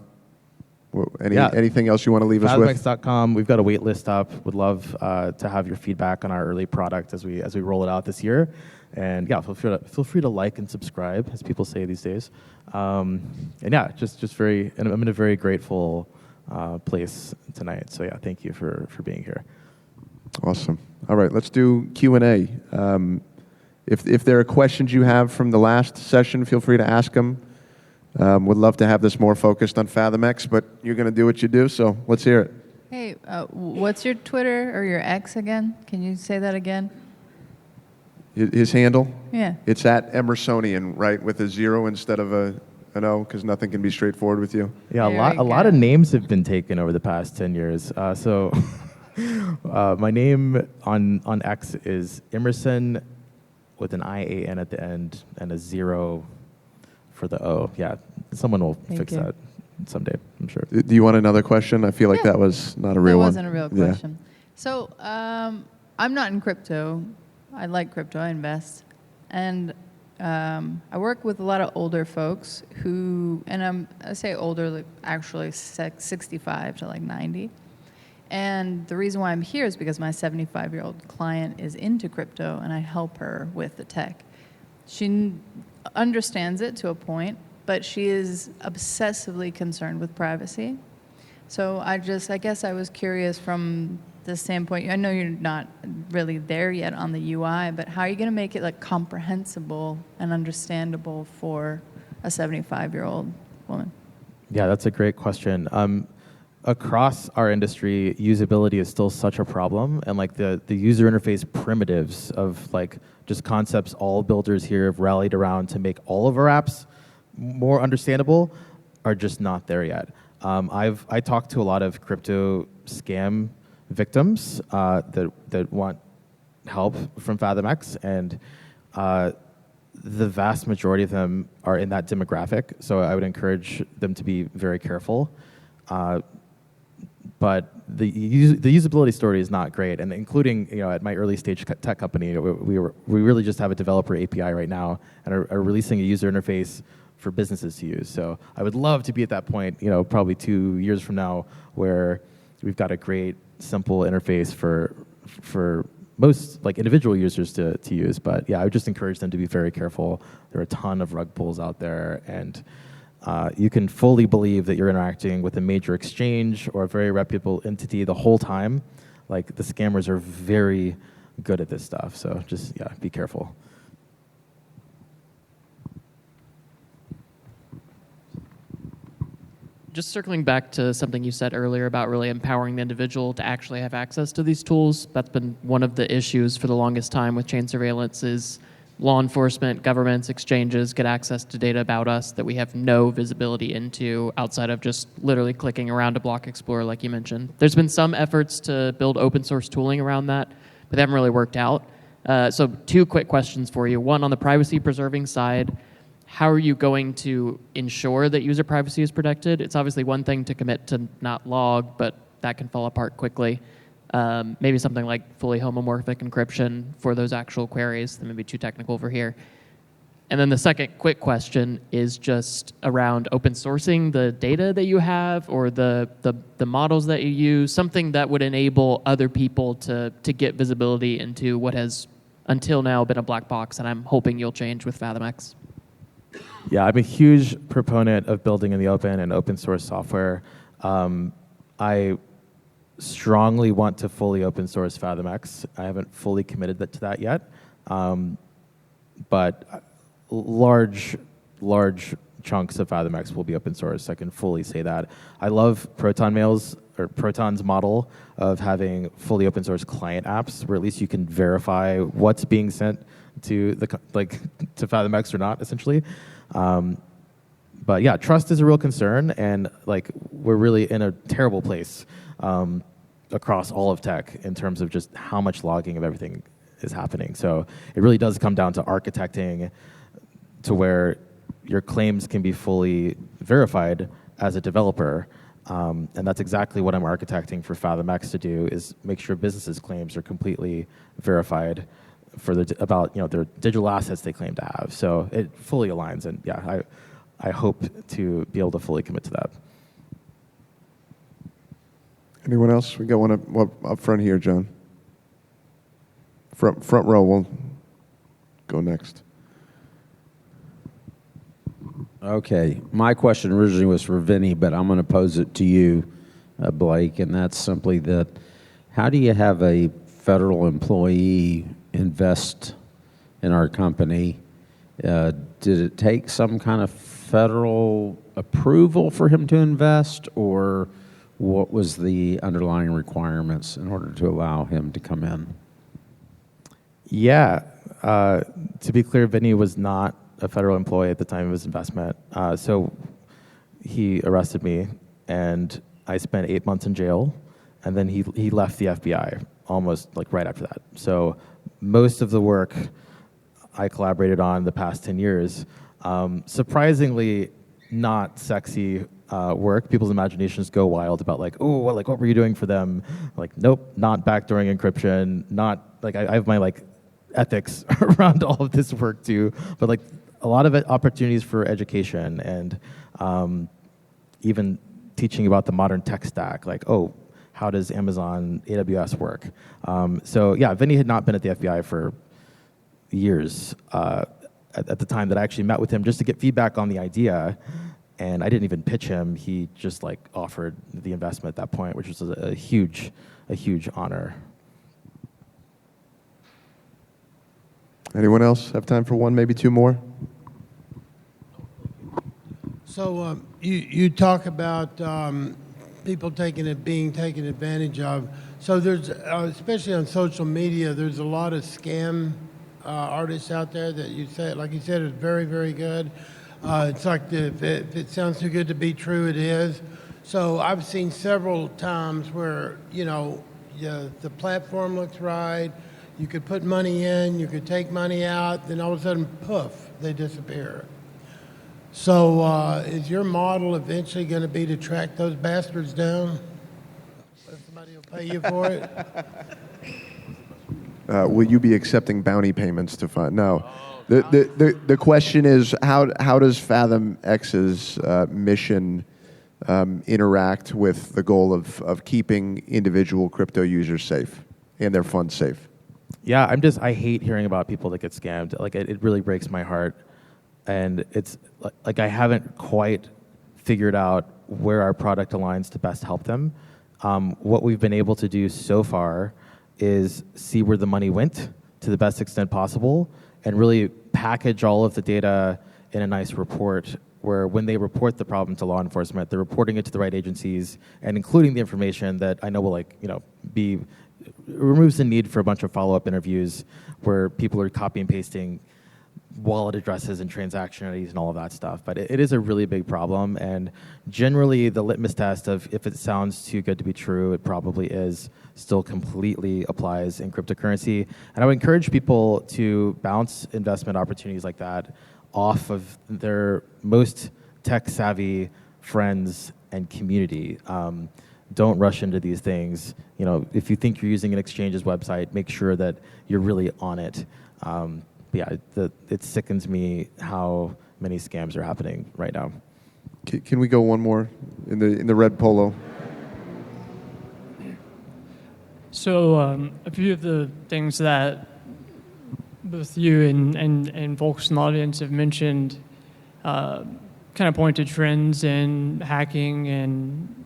Anything else you want to leave us with? FathomX.com. We've got a wait list up. Would love to have your feedback on our early product as we roll it out this year. And yeah, feel free to like and subscribe, as people say these days. And yeah, just very. And I'm in a very grateful place tonight. So yeah, thank you for being here. Awesome. All right, let's do Q&A. If there are questions you have from the last session, feel free to ask them. Would love to have this more focused on FathomX, but you're going to do what you do, so let's hear it. Hey, what's your Twitter or your X again? Can you say that again? His handle? Yeah. It's at Emersonian, right, with a 0 instead of an O, because nothing can be straightforward with you. Yeah, a lot of names have been taken over the past 10 years. So my name on X is Emerson with an IAN at the end and a 0 for the O. Yeah, someone will fix that someday, I'm sure. Do you want another question? I feel like that was not a real one. That wasn't a real question. Yeah. So I'm not in crypto. I like crypto. I invest. And I work with a lot of older folks who, and I say older, like actually 65 to 90. And the reason why I'm here is because my 75-year-old client is into crypto, and I help her with the tech. She understands it to a point, but she is obsessively concerned with privacy. So I guess I was curious from the standpoint, I know you're not really there yet on the UI, but how are you going to make it comprehensible and understandable for a 75-year-old woman? Yeah, that's a great question. Across our industry, usability is still such a problem, and the user interface primitives of just concepts all builders here have rallied around to make all of our apps more understandable are just not there yet. I talked to a lot of crypto scam victims that want help from FathomX, and the vast majority of them are in that demographic, so I would encourage them to be very careful. But the usability story is not great, and including at my early stage tech company, we really just have a developer API right now, and are releasing a user interface for businesses to use. So I would love to be at that point, probably 2 years from now, where we've got a great simple interface for most individual users to use. But yeah, I would just encourage them to be very careful. There are a ton of rug pulls out there, and you can fully believe that you're interacting with a major exchange or a very reputable entity the whole time. The scammers are very good at this stuff, so just be careful. Just circling back to something you said earlier about really empowering the individual to actually have access to these tools. That's been one of the issues for the longest time with chain surveillance is law enforcement, governments, exchanges get access to data about us that we have no visibility into outside of just literally clicking around a block explorer like you mentioned. There's been some efforts to build open source tooling around that, but they haven't really worked out. So 2 quick questions for you. One, on the privacy preserving side, how are you going to ensure that user privacy is protected? It's obviously one thing to commit to not log, but that can fall apart quickly. Maybe something like fully homomorphic encryption for those actual queries. That may be too technical for here. And then the second quick question is just around open sourcing the data that you have or the models that you use, something that would enable other people to get visibility into what has until now been a black box, and I'm hoping you'll change with FathomX. Yeah, I'm a huge proponent of building in the open and open source software. I strongly want to fully open source FathomX. I haven't fully committed to that yet, but large chunks of FathomX will be open source. I can fully say that. I love Proton's model of having fully open source client apps, where at least you can verify what's being sent to to FathomX or not, essentially. But yeah, trust is a real concern, and we're really in a terrible place across all of tech in terms of just how much logging of everything is happening. So it really does come down to architecting to where your claims can be fully verified as a developer. And that's exactly what I'm architecting for FathomX to do, is make sure businesses' claims are completely verified about their digital assets they claim to have. So it fully aligns, and yeah, I hope to be able to fully commit to that. Anyone else? We got one up front here, John. Front row. We'll go next. Okay, my question originally was for Vinny, but I'm going to pose it to you, Blake, and that's simply that: how do you have a federal employee invest in our company? Did it take some kind of federal approval for him to invest, or what was the underlying requirements in order to allow him to come in? Yeah, to be clear, Vinny was not a federal employee at the time of his investment. So he arrested me, and I spent 8 months in jail, and then he left the FBI almost right after that. So most of the work I collaborated on the past 10 years, surprisingly not sexy work. People's imaginations go wild about what were you doing for them? Nope, not backdooring encryption, not I have my ethics around all of this work too, but a lot of opportunities for education and even teaching about the modern tech stack, how does Amazon AWS work? So yeah, Vinny had not been at the FBI for years at the time that I actually met with him just to get feedback on the idea, and I didn't even pitch him. He just offered the investment at that point, which was a huge honor. Anyone else have time for one, maybe 2 more? So you talk about people being taken advantage of. So there's, especially on social media, there's a lot of scam artists out there that you said is very, very good. It's if it sounds too good to be true, it is. So I've seen several times where the platform looks right. You could put money in, you could take money out, then all of a sudden, poof, they disappear. So is your model eventually going to be to track those bastards down? Somebody will pay you for it? Will you be accepting bounty payments to find? No. The question is, how does Fathom X's mission interact with the goal of keeping individual crypto users safe and their funds safe? Yeah, I hate hearing about people that get scammed. Like, it really breaks my heart. And it's like I haven't quite figured out where our product aligns to best help them. What we've been able to do so far is see where the money went to the best extent possible and really package all of the data in a nice report where when they report the problem to law enforcement, they're reporting it to the right agencies and including the information that I know will removes the need for a bunch of follow-up interviews where people are copy and pasting wallet addresses and transaction IDs and all of that stuff. But it is a really big problem, and generally the litmus test of if it sounds too good to be true, it probably is, still completely applies in cryptocurrency. And I would encourage people to bounce investment opportunities like that off of their most tech-savvy friends and community. Don't rush into these things. If you think you're using an exchange's website, make sure that you're really on it. It sickens me how many scams are happening right now. Can we go one more in the red polo? So a few of the things that both you and folks in the audience have mentioned kind of point to trends in hacking and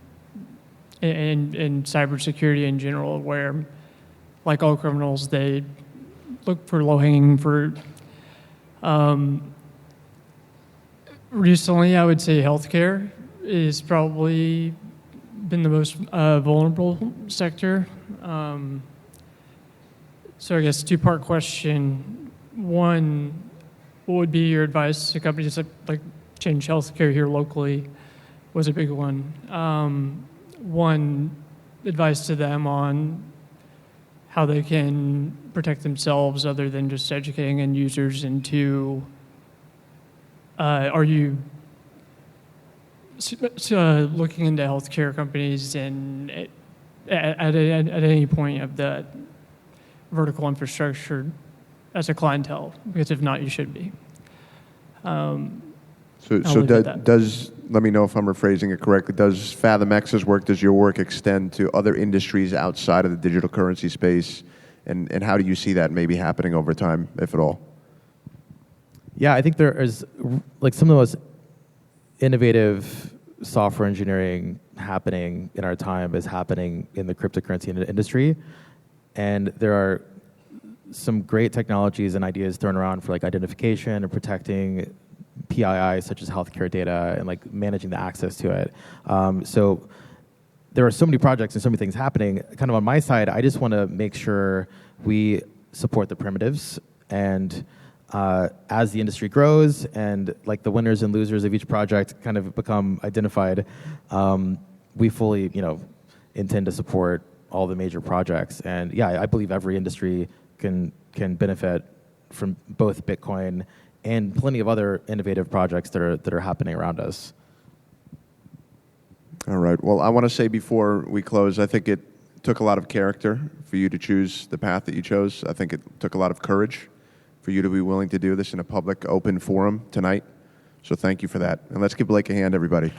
cybersecurity in general, where, like all criminals, they look for low-hanging fruit. Recently, I would say healthcare is probably been the most vulnerable sector. So I guess two-part question. One, what would be your advice to companies like Change Healthcare here locally was a big one. One, advice to them on how they can protect themselves other than just educating end users, and two, are you looking into healthcare companies and at any point of the vertical infrastructure as a clientele? Because if not, you should be. Let me know if I'm rephrasing it correctly. Does Fathom X's work, does your work extend to other industries outside of the digital currency space? And how do you see that maybe happening over time, if at all? Yeah, I think there is like some of the most innovative software engineering happening in our time is happening in the cryptocurrency industry. And there are some great technologies and ideas thrown around for like identification and protecting PII, such as healthcare data, and like managing the access to it. So there are so many projects and so many things happening. Kind of on my side, I just want to make sure we support the primitives, and as the industry grows and like the winners and losers of each project kind of become identified, we fully, intend to support all the major projects. And yeah, I believe every industry can benefit from both Bitcoin and plenty of other innovative projects that are happening around us. All right. Well, I want to say before we close, I think it took a lot of character for you to choose the path that you chose. I think it took a lot of courage for you to be willing to do this in a public, open forum tonight. So thank you for that. And let's give Blake a hand, everybody.